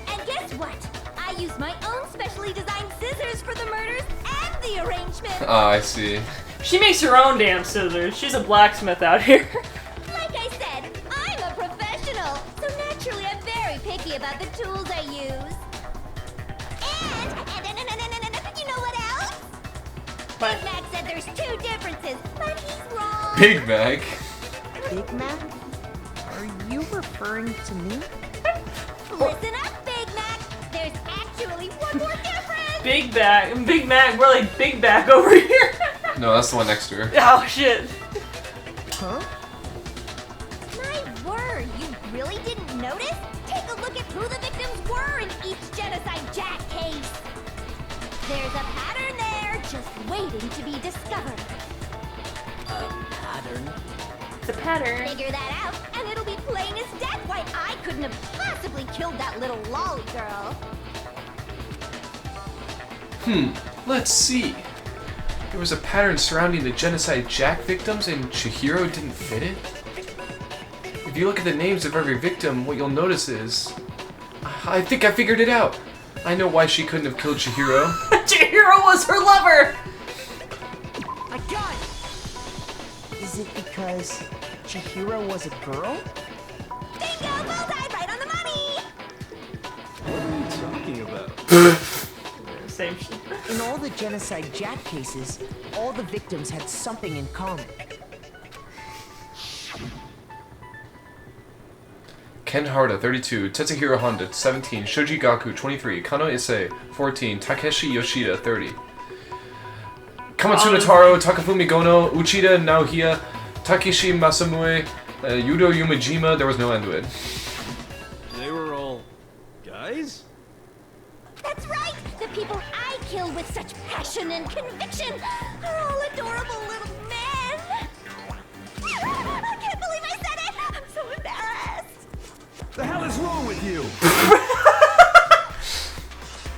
Speaker 8: And guess what? I used my own specially designed scissors for the murders and the arrangement.
Speaker 2: Ah, I see.
Speaker 1: She makes her own damn scissors. She's a blacksmith out here.
Speaker 8: Like I said, I'm a professional, so naturally I'm very picky about the tools I use. And you know what else?
Speaker 1: What?
Speaker 8: Big Mac said there's two differences, but he's wrong.
Speaker 2: Big Mac.
Speaker 7: Big Mac? Are you referring to me?
Speaker 8: Listen up, Big Mac. There's actually one more difference.
Speaker 1: Big Mac, we're like Big Back over here.
Speaker 2: No, that's the one next to her.
Speaker 1: Oh shit.
Speaker 7: Huh?
Speaker 8: My word, you really didn't notice? Take a look at who the victims were in each Genocide Jack case. There's a pattern there, just waiting to be discovered.
Speaker 4: Pattern?
Speaker 1: The pattern.
Speaker 8: Figure that out, and it'll be plain as death why I couldn't have possibly killed that little lolly girl.
Speaker 2: Let's see. There was a pattern surrounding the Genocide Jack victims and Chihiro didn't fit it? If you look at the names of every victim, what you'll notice is... I think I figured it out. I know why she couldn't have killed Chihiro.
Speaker 1: Chihiro was her lover!
Speaker 7: I got it! Is it because Chihiro was a girl?
Speaker 8: Bingo! Bullseye! Right on the money!
Speaker 5: What are you talking about?
Speaker 1: Same shit.
Speaker 7: In all the Genocide Jack cases, all the victims had something in common.
Speaker 2: Ken Harada, 32, Tetsuhiro Honda, 17, Shoji Gaku, 23, Kano Issei, 14, Takeshi Yoshida, 30. Kamatsu Taro, Takafumi Gono, Uchida Naohia, Takeshi Masamue, Yudo Yumajima, there was no end to it.
Speaker 5: They were all guys?
Speaker 8: That's right! The people I kill with such passion and conviction are all adorable little men! I can't believe I said it! I'm so embarrassed!
Speaker 10: The hell is wrong with you?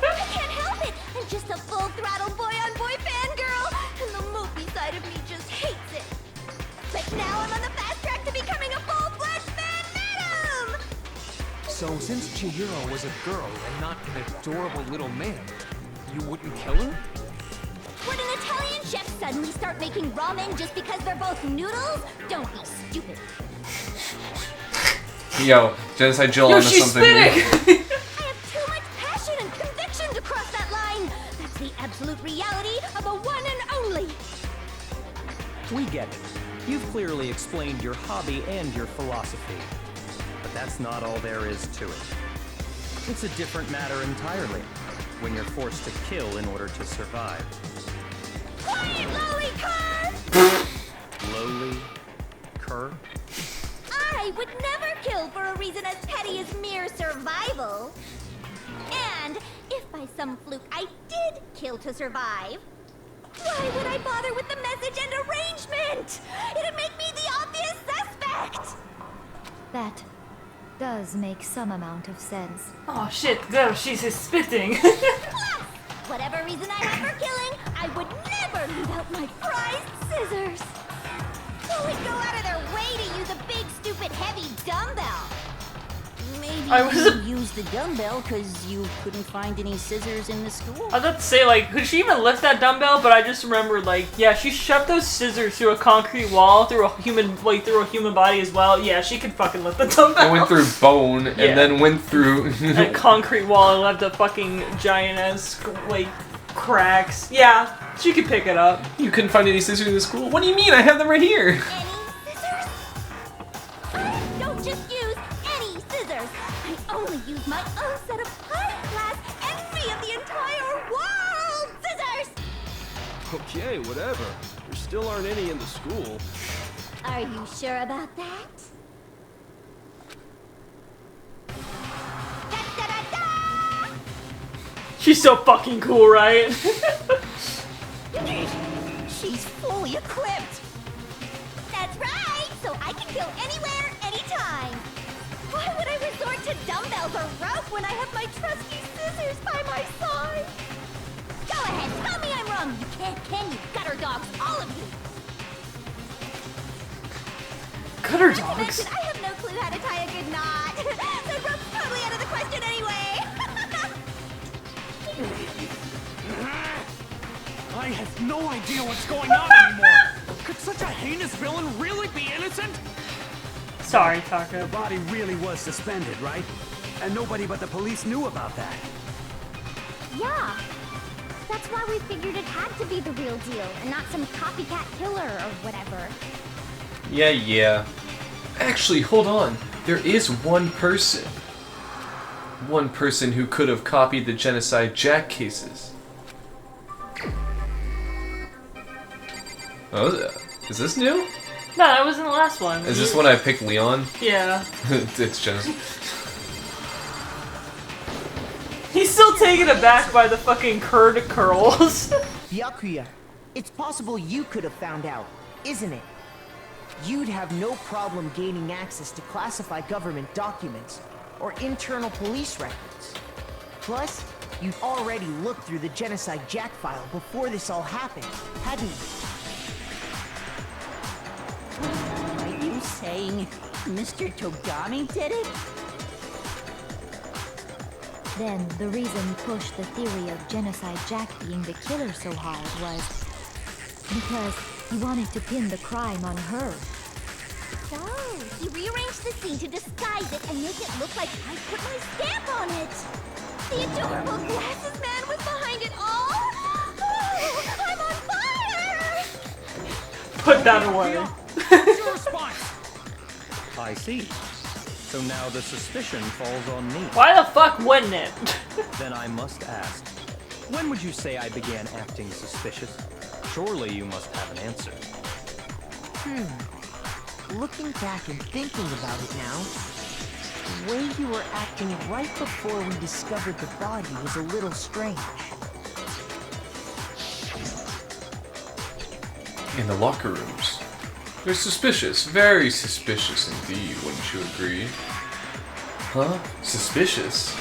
Speaker 8: I can't help it! I'm just a full-throttle boy-on-boy fangirl, and the movie side of me just hates it. But now I'm on the fast track to becoming a full-fledged fan madam!
Speaker 5: So since Chihiro was a girl and not an adorable little man, you wouldn't kill her?
Speaker 8: Would an Italian chef suddenly start making ramen just because they're both noodles? Don't be stupid.
Speaker 2: Yo, Genocide Jill onto something.
Speaker 8: I have too much passion and conviction to cross that line. That's the absolute reality of a one and only.
Speaker 9: We get it. You've clearly explained your hobby and your philosophy. But that's not all there is to it. It's a different matter entirely, when you're forced to kill in order to survive.
Speaker 8: Quiet, lowly cur!
Speaker 9: Lowly cur?
Speaker 8: I would never kill for a reason as petty as mere survival. And if by some fluke I did kill to survive, why would I bother with the message and arrangement? It'd make me the obvious suspect!
Speaker 12: That does make some amount of sense.
Speaker 1: Oh shit, no, she's spitting.
Speaker 8: Plus, whatever reason I have for killing, I would never leave out my prized scissors. Who would go out of their way to use a big, stupid, heavy dumbbell?
Speaker 11: Maybe
Speaker 1: I was
Speaker 11: you used the dumbbell because you couldn't find any scissors in the school.
Speaker 1: I was about to say, like, could she even lift that dumbbell? But I just remembered, like, yeah, she shoved those scissors through a concrete wall, through a human body as well. Yeah, she could fucking lift the dumbbell.
Speaker 2: It went through bone, and then went through...
Speaker 1: a concrete wall and left a fucking giant-ass, like, cracks. Yeah, she could pick it up.
Speaker 2: You couldn't find any scissors in the school? What do you mean? I have them right here.
Speaker 8: Any scissors? I don't just use any scissors. I only use my own set of high-class envy of the entire world scissors!
Speaker 5: Okay, whatever. There still aren't any in the school.
Speaker 8: Are you sure about that? Da-da-da-da!
Speaker 1: She's so fucking cool, right?
Speaker 11: She's fully equipped.
Speaker 8: That's right! So I can kill anywhere, anytime! Why would I resort to dumbbells or rope when I have my trusty scissors by my side? Go ahead, tell me I'm wrong! You can't, can you? Gutter dogs, all of you!
Speaker 1: Gutter
Speaker 8: Not to
Speaker 1: dogs?
Speaker 8: mention, I have no clue how to tie a good knot! The rope's totally out of the question anyway!
Speaker 5: I have no idea what's going on anymore! Could such a heinous villain really be innocent?
Speaker 1: Sorry, Taka.
Speaker 10: The body really was suspended, right? And nobody but the police knew about that.
Speaker 8: Yeah. That's why we figured it had to be the real deal, and not some copycat killer or whatever.
Speaker 2: Yeah. Actually, hold on. There is one person. One person who could have copied the Genocide Jack cases. Oh, is this new?
Speaker 1: No, that wasn't the last one.
Speaker 2: Is this when I picked Leon?
Speaker 1: Yeah.
Speaker 2: It's Genocide.
Speaker 1: He's still taken aback by the fucking curd curls.
Speaker 7: Byakuya, it's possible you could have found out, isn't it? You'd have no problem gaining access to classified government documents or internal police records. Plus, you'd already looked through the Genocide Jack file before this all happened, hadn't you?
Speaker 11: Are you saying Mr. Togami did it?
Speaker 12: Then the reason he pushed the theory of Genocide Jack being the killer so hard was because he wanted to pin the crime on her.
Speaker 8: So, he rearranged the scene to disguise it and make it look like I put my stamp on it. The adorable glasses man was behind it all. Oh, I'm on fire!
Speaker 1: Put that away.
Speaker 5: What's your response?
Speaker 9: I see. So now the suspicion falls on me.
Speaker 1: Why the fuck wouldn't it?
Speaker 9: Then I must ask, when would you say I began acting suspicious? Surely you must have an answer.
Speaker 7: Looking back and thinking about it now, the way you were acting right before we discovered the body was a little strange.
Speaker 2: In the locker rooms. They're suspicious. Very suspicious indeed, wouldn't you agree? Huh? Suspicious?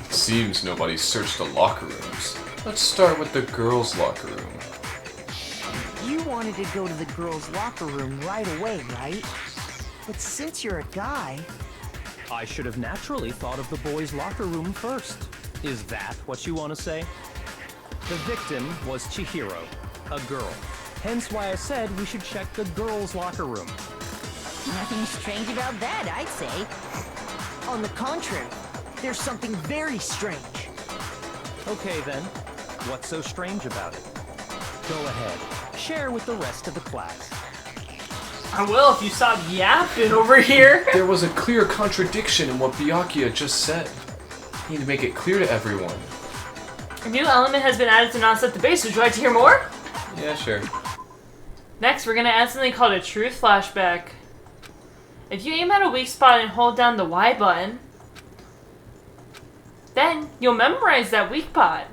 Speaker 2: It seems nobody searched the locker rooms. Let's start with the girls' locker room.
Speaker 7: You wanted to go to the girls' locker room right away, right? But since you're a guy...
Speaker 9: I should have naturally thought of the boys' locker room first. Is that what you want to say? The victim was Chihiro, a girl. Hence why I said we should check the girls' locker room.
Speaker 3: Nothing strange about that, I'd say.
Speaker 7: On the contrary, there's something very strange.
Speaker 9: Okay then, what's so strange about it? Go ahead, share with the rest of the class.
Speaker 1: I will if you stop yapping over here.
Speaker 2: There was a clear contradiction in what Byakuya just said. You need to make it clear to everyone.
Speaker 1: A new element has been added to non-set the base. Would you like to hear more?
Speaker 2: Yeah, sure.
Speaker 1: Next, we're gonna add something called a truth flashback. If you aim at a weak spot and hold down the Y button, then you'll memorize that weak spot.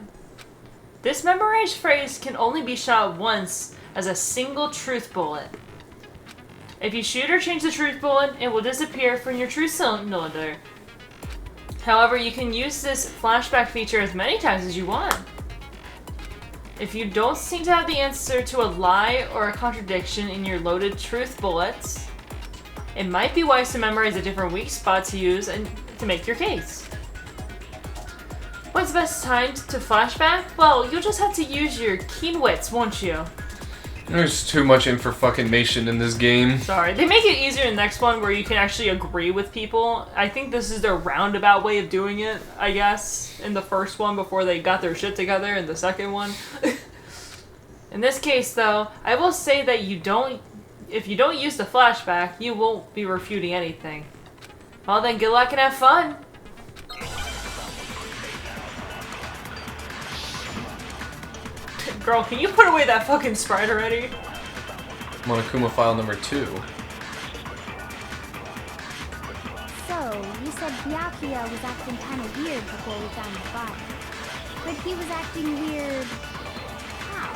Speaker 1: This memorized phrase can only be shot once as a single truth bullet. If you shoot or change the truth bullet, it will disappear from your truth cylinder. However, you can use this flashback feature as many times as you want. If you don't seem to have the answer to a lie or a contradiction in your loaded truth bullets, it might be wise to memorize a different weak spot to use and to make your case. What's the best time to flashback? Well, you'll just have to use your keen wits, won't you?
Speaker 2: There's too much information in this game.
Speaker 1: Sorry, they make it easier in the next one where you can actually agree with people. I think this is their roundabout way of doing it, I guess, in the first one before they got their shit together in the second one. In this case, though, I will say that if you don't use the flashback, you won't be refuting anything. Well then, good luck and have fun! Girl, can you put away that fucking sprite already?
Speaker 2: Monokuma file number 2.
Speaker 8: So, you said Byakuya was acting kind of weird before we found the body. But he was acting weird... how?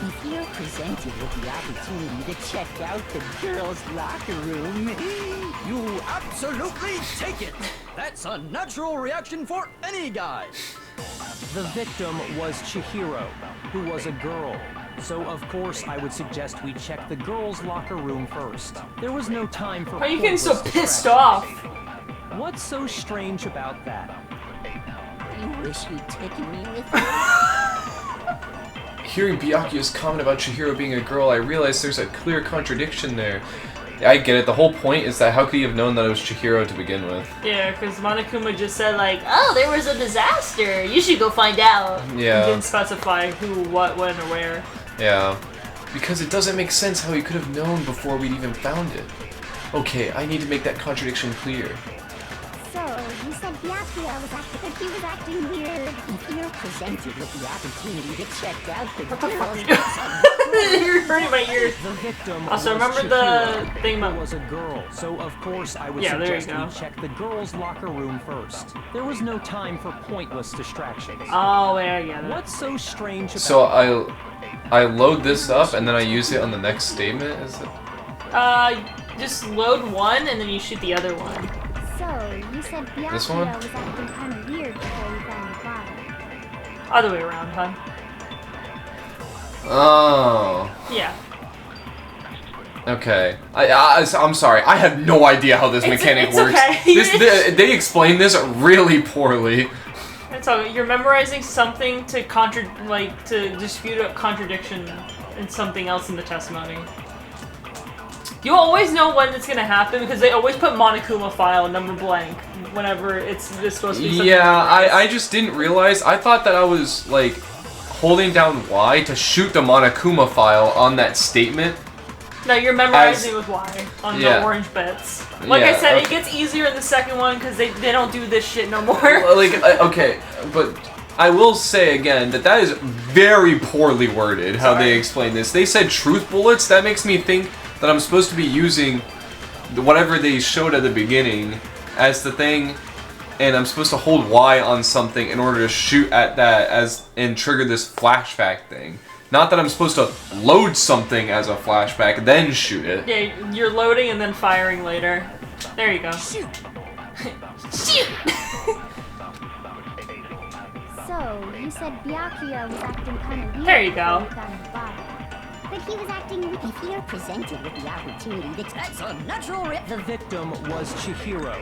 Speaker 3: If you're presented with the opportunity to check out the girls' locker room,
Speaker 5: You absolutely take it! That's a natural reaction for any guy!
Speaker 9: The victim was Chihiro, who was a girl. So of course I would suggest we check the girls' locker room first. There was no time for...
Speaker 1: Why are you getting so pissed off?
Speaker 9: What's so strange about that?
Speaker 3: you wish you'd taken me with you.
Speaker 2: Hearing Byakuya's comment about Chihiro being a girl, I realized there's a clear contradiction there. I get it, the whole point is that how could he have known that it was Chihiro to begin with?
Speaker 1: Yeah, because Monokuma just said like, oh, there was a disaster, you should go find out.
Speaker 2: Yeah.
Speaker 1: He didn't specify who, what, when, or where.
Speaker 2: Yeah. Because it doesn't make sense how he could have known before we'd even found it. Okay, I need to make that contradiction clear.
Speaker 8: So, you said Byakuya was acting, but he was acting weird.
Speaker 3: If you're presented with the opportunity to check out the girls'
Speaker 1: You're hurting my ears.
Speaker 9: The victim
Speaker 1: Also,
Speaker 9: was
Speaker 1: remember the
Speaker 9: Chihiro,
Speaker 1: thing
Speaker 9: who
Speaker 1: about...
Speaker 9: was a girl, so of course I would
Speaker 1: Yeah, there you
Speaker 9: suggest
Speaker 1: go.
Speaker 9: we check the girls' locker room first. There was no time for pointless distractions.
Speaker 1: Oh, yeah, I get it.
Speaker 9: What's so strange about
Speaker 2: So I load this up and then I use it on the next statement, is it?
Speaker 1: Just load one and then you shoot the other one.
Speaker 8: So, you said
Speaker 2: This one?
Speaker 8: Byakuya was acting kind of weird before we found the body.
Speaker 1: Other way around, huh?
Speaker 2: Oh.
Speaker 1: Yeah.
Speaker 2: Okay. I'm sorry. I have no idea how this mechanic
Speaker 1: it's
Speaker 2: works.
Speaker 1: Okay.
Speaker 2: They explain this really poorly.
Speaker 1: It's all, you're memorizing something to dispute a contradiction in something else in the testimony. You always know when it's gonna happen because they always put Monokuma file number blank whenever it's supposed to be something.
Speaker 2: Yeah, I just didn't realize. I thought that I was like holding down Y to shoot the Monokuma file on that statement,
Speaker 1: No, you're memorizing with Y on the orange bits. Like I said, it gets easier in the second one because they don't do this shit no more.
Speaker 2: Like, okay, but I will say again that is very poorly worded how they explain this. They said truth bullets. That makes me think that I'm supposed to be using whatever they showed at the beginning as the thing, and I'm supposed to hold Y on something in order to shoot at that and trigger this flashback thing. Not that I'm supposed to load something as a flashback, then shoot it.
Speaker 1: Yeah, you're loading and then firing later. There you go.
Speaker 8: Shoot!
Speaker 1: Shoot!
Speaker 13: So, you said Byakuya was acting kind of weird.
Speaker 1: There you go.
Speaker 13: But he was acting with...
Speaker 3: If you're presented with the opportunity, that's a natural rip.
Speaker 9: The victim was Chihiro.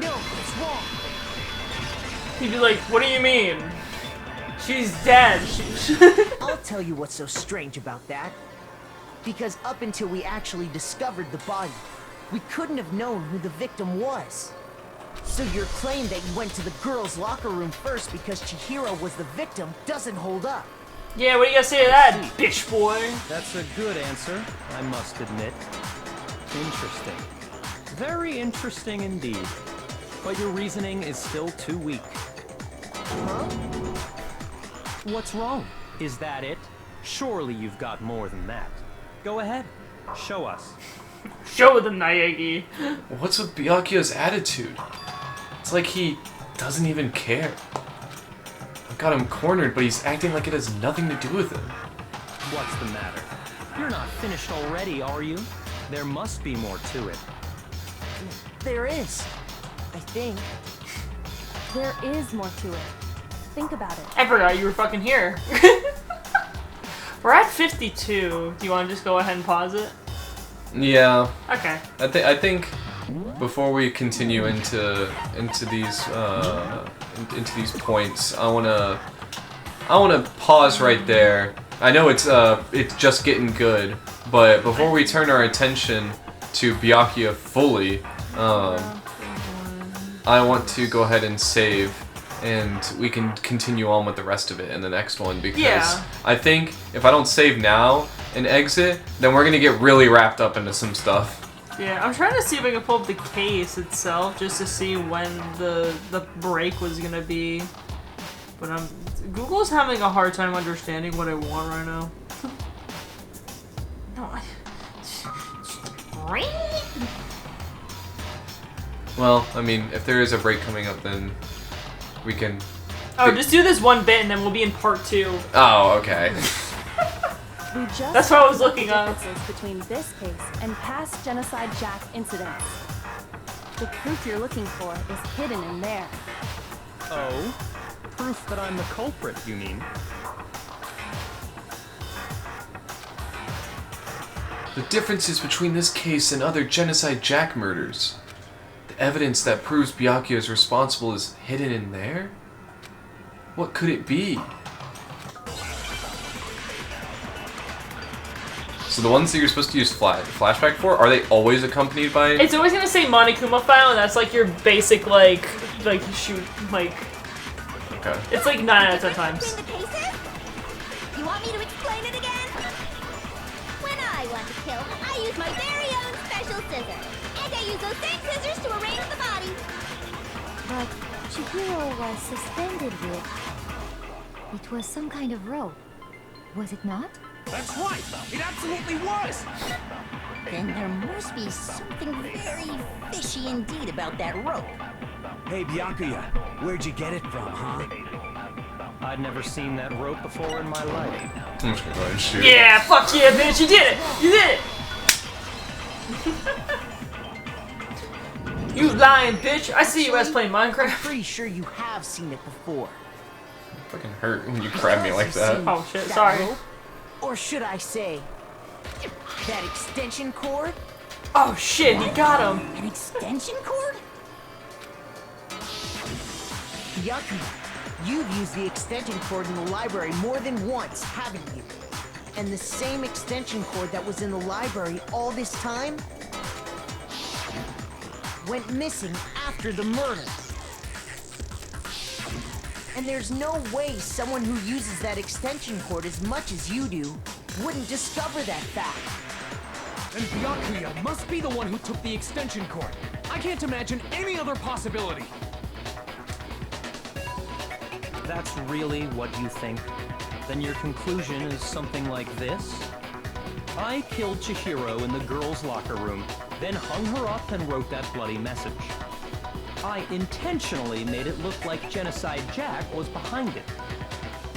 Speaker 7: No, it's wrong.
Speaker 1: He'd be like, what do you mean? She's dead.
Speaker 7: I'll tell you what's so strange about that. Because up until we actually discovered the body, we couldn't have known who the victim was. So your claim that you went to the girls' locker room first because Chihiro was the victim doesn't hold up.
Speaker 1: Yeah, what do you gotta say to that, bitch boy?
Speaker 9: That's a good answer, I must admit. Interesting. Very interesting indeed. But your reasoning is still too weak.
Speaker 7: Huh?
Speaker 9: What's wrong? Is that it? Surely you've got more than that. Go ahead. Show us.
Speaker 1: Show them, Naegi.
Speaker 2: What's with Byakuya's attitude? It's like he doesn't even care. I've got him cornered, but he's acting like it has nothing to do with him.
Speaker 9: What's the matter? You're not finished already, are you? There must be more to it.
Speaker 7: There is. I think.
Speaker 6: There is more to it. Think about it.
Speaker 1: I forgot you were fucking here. We're at 52. Do you want to just go ahead and pause it?
Speaker 2: Yeah.
Speaker 1: Okay.
Speaker 2: I think before we continue into these points, I wanna pause right there. I know it's just getting good, but before we turn our attention to Byakuya fully, I want to go ahead and save, and we can continue on with the rest of it in the next one, because I think if I don't save now and exit, then we're gonna get really wrapped up into some stuff.
Speaker 1: Yeah, I'm trying to see if I can pull up the case itself just to see when the break was gonna be. But Google's having a hard time understanding what I want right now. No.
Speaker 2: Well, I mean, if there is a break coming up, then we can...
Speaker 1: Oh, just do this one bit and then we'll be in part 2.
Speaker 2: Oh, okay.
Speaker 6: We just
Speaker 1: That's what I was looking
Speaker 6: at.
Speaker 1: up.
Speaker 6: Differences between this case and past Genocide Jack incidents. The proof you're looking for is hidden in there.
Speaker 9: Oh? Proof that I'm the culprit, you mean?
Speaker 2: The differences between this case and other Genocide Jack murders. The evidence that proves Byakuya is responsible is hidden in there? What could it be? So the ones that you're supposed to use flashback for, are they always accompanied by...
Speaker 1: It's always gonna say Monokuma file, and that's like your basic, like shoot, like...
Speaker 2: Okay.
Speaker 1: It's like 9 out of 10 times.
Speaker 8: You want me to explain it again? When I want to kill, I use my very own special scissors. And I use those same scissors to arrange the body.
Speaker 12: But Chihiro was suspended with... It was some kind of rope. Was it not?
Speaker 5: That's right! It absolutely was!
Speaker 3: Then there must be something very fishy indeed about that rope.
Speaker 10: Hey, Byakuya, where'd you get it from, huh?
Speaker 9: I'd never seen that rope before in my life.
Speaker 2: I'm just gonna go ahead and shoot.
Speaker 1: Yeah, fuck yeah, bitch, you did it! You did it! You lying bitch! I see you guys playing Minecraft.
Speaker 7: I'm pretty sure you have seen it before.
Speaker 2: Fucking hurt when you grab me like that.
Speaker 1: Oh shit, sorry.
Speaker 7: Rope? Or should I say, that extension cord?
Speaker 1: Oh shit, he got him!
Speaker 3: An extension cord?
Speaker 7: Byakuya, you've used the extension cord in the library more than once, haven't you? And the same extension cord that was in the library all this time went missing after the murder. And there's no way someone who uses that extension cord as much as you do wouldn't discover that fact.
Speaker 5: And Byakuya must be the one who took the extension cord. I can't imagine any other possibility.
Speaker 9: That's really what you think? Then your conclusion is something like this? I killed Chihiro in the girls' locker room, then hung her up and wrote that bloody message. I intentionally made it look like Genocide Jack was behind it.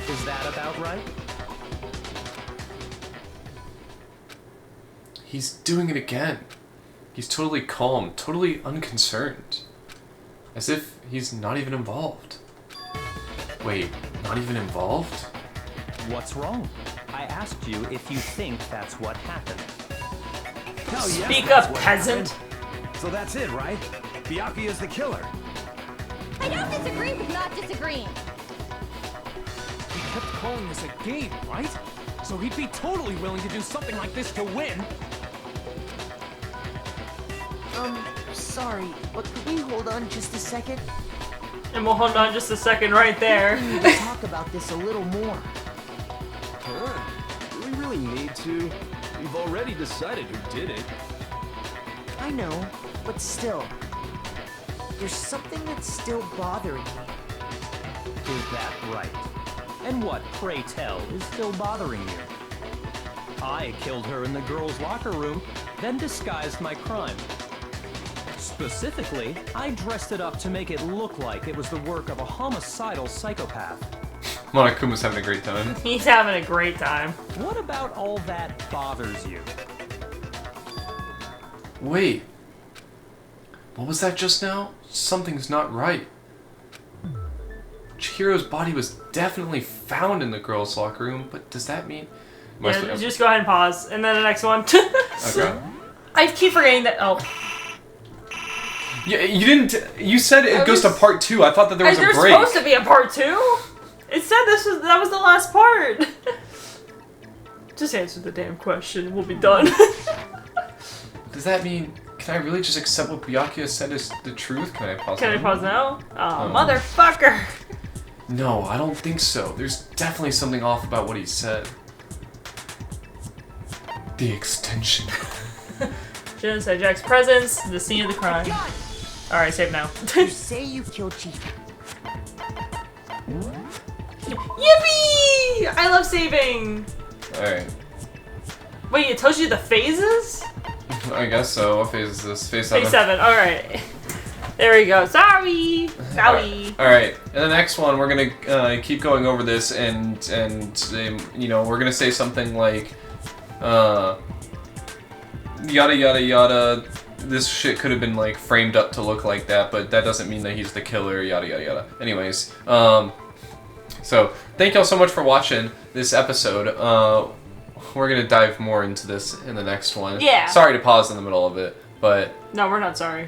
Speaker 9: Is that about right?
Speaker 2: He's doing it again. He's totally calm, totally unconcerned. As if he's not even involved. Wait, not even involved?
Speaker 9: What's wrong? I asked you if you think that's what happened.
Speaker 10: Hell yes,
Speaker 1: Speak
Speaker 10: that's
Speaker 1: up,
Speaker 10: what
Speaker 1: peasant.
Speaker 10: happened. So that's it, right? Byakuya's the killer.
Speaker 8: I don't disagree with not disagreeing.
Speaker 5: He kept calling this a game, right? So he'd be totally willing to do something like this to win.
Speaker 7: Sorry, but could we hold on just a second?
Speaker 1: And we'll hold on just a second right there.
Speaker 7: We need to talk about this a little more.
Speaker 5: Huh? Do we really need to? We've already decided who did it.
Speaker 7: I know, but still. There's something that's still bothering me.
Speaker 9: Is that right? And what, pray tell, is still bothering you? I killed her in the girls' locker room, then disguised my crime. Specifically, I dressed it up to make it look like it was the work of a homicidal psychopath.
Speaker 2: Monokuma's having a great time.
Speaker 1: He's having a great time.
Speaker 9: What about all that bothers you?
Speaker 2: Wait. What was that just now? Something's not right. Chihiro's body was definitely found in the girls' locker room, but does that mean...
Speaker 1: Yeah, just go ahead and pause. And then the next one.
Speaker 2: Okay.
Speaker 1: I keep forgetting that. Oh.
Speaker 2: Yeah, you didn't... You said it goes to part 2. I thought that there was a break.
Speaker 1: There's supposed to be a part 2. It said that was the last part. Just answer the damn question. We'll be done.
Speaker 2: Does that mean... Can I really just accept what Byakuya said is the truth? Can I pause
Speaker 1: Can I
Speaker 2: now?
Speaker 1: pause now? Oh, motherfucker.
Speaker 2: No, I don't think so. There's definitely something off about what he said. The extension.
Speaker 1: Genocide Jack's presence, the scene of the crime. Alright, save now.
Speaker 7: You say you killed Chief.
Speaker 1: Yippee! I love saving!
Speaker 2: Alright.
Speaker 1: Wait, it tells you the phases?
Speaker 2: I guess so. What phase is this? Phase 7.
Speaker 1: Phase 7, alright. There we go. Sorry! Sorry.
Speaker 2: Alright, in the next one, we're gonna keep going over this and you know, we're gonna say something like, yada yada yada, this shit could have been like framed up to look like that, but that doesn't mean that he's the killer, yada yada yada. Anyways, so thank y'all so much for watching this episode. We're gonna dive more into this in the next one.
Speaker 1: Yeah.
Speaker 2: Sorry to pause in the middle of it, but...
Speaker 1: No, we're not sorry.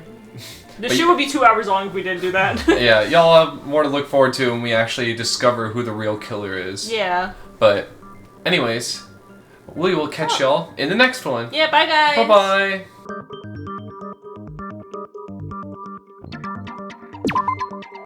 Speaker 1: The show would be 2 hours long if we didn't do that.
Speaker 2: Yeah, y'all have more to look forward to when we actually discover who the real killer is.
Speaker 1: Yeah.
Speaker 2: But, anyways, we will catch y'all in the next one.
Speaker 1: Yeah, bye guys!
Speaker 2: Bye-bye!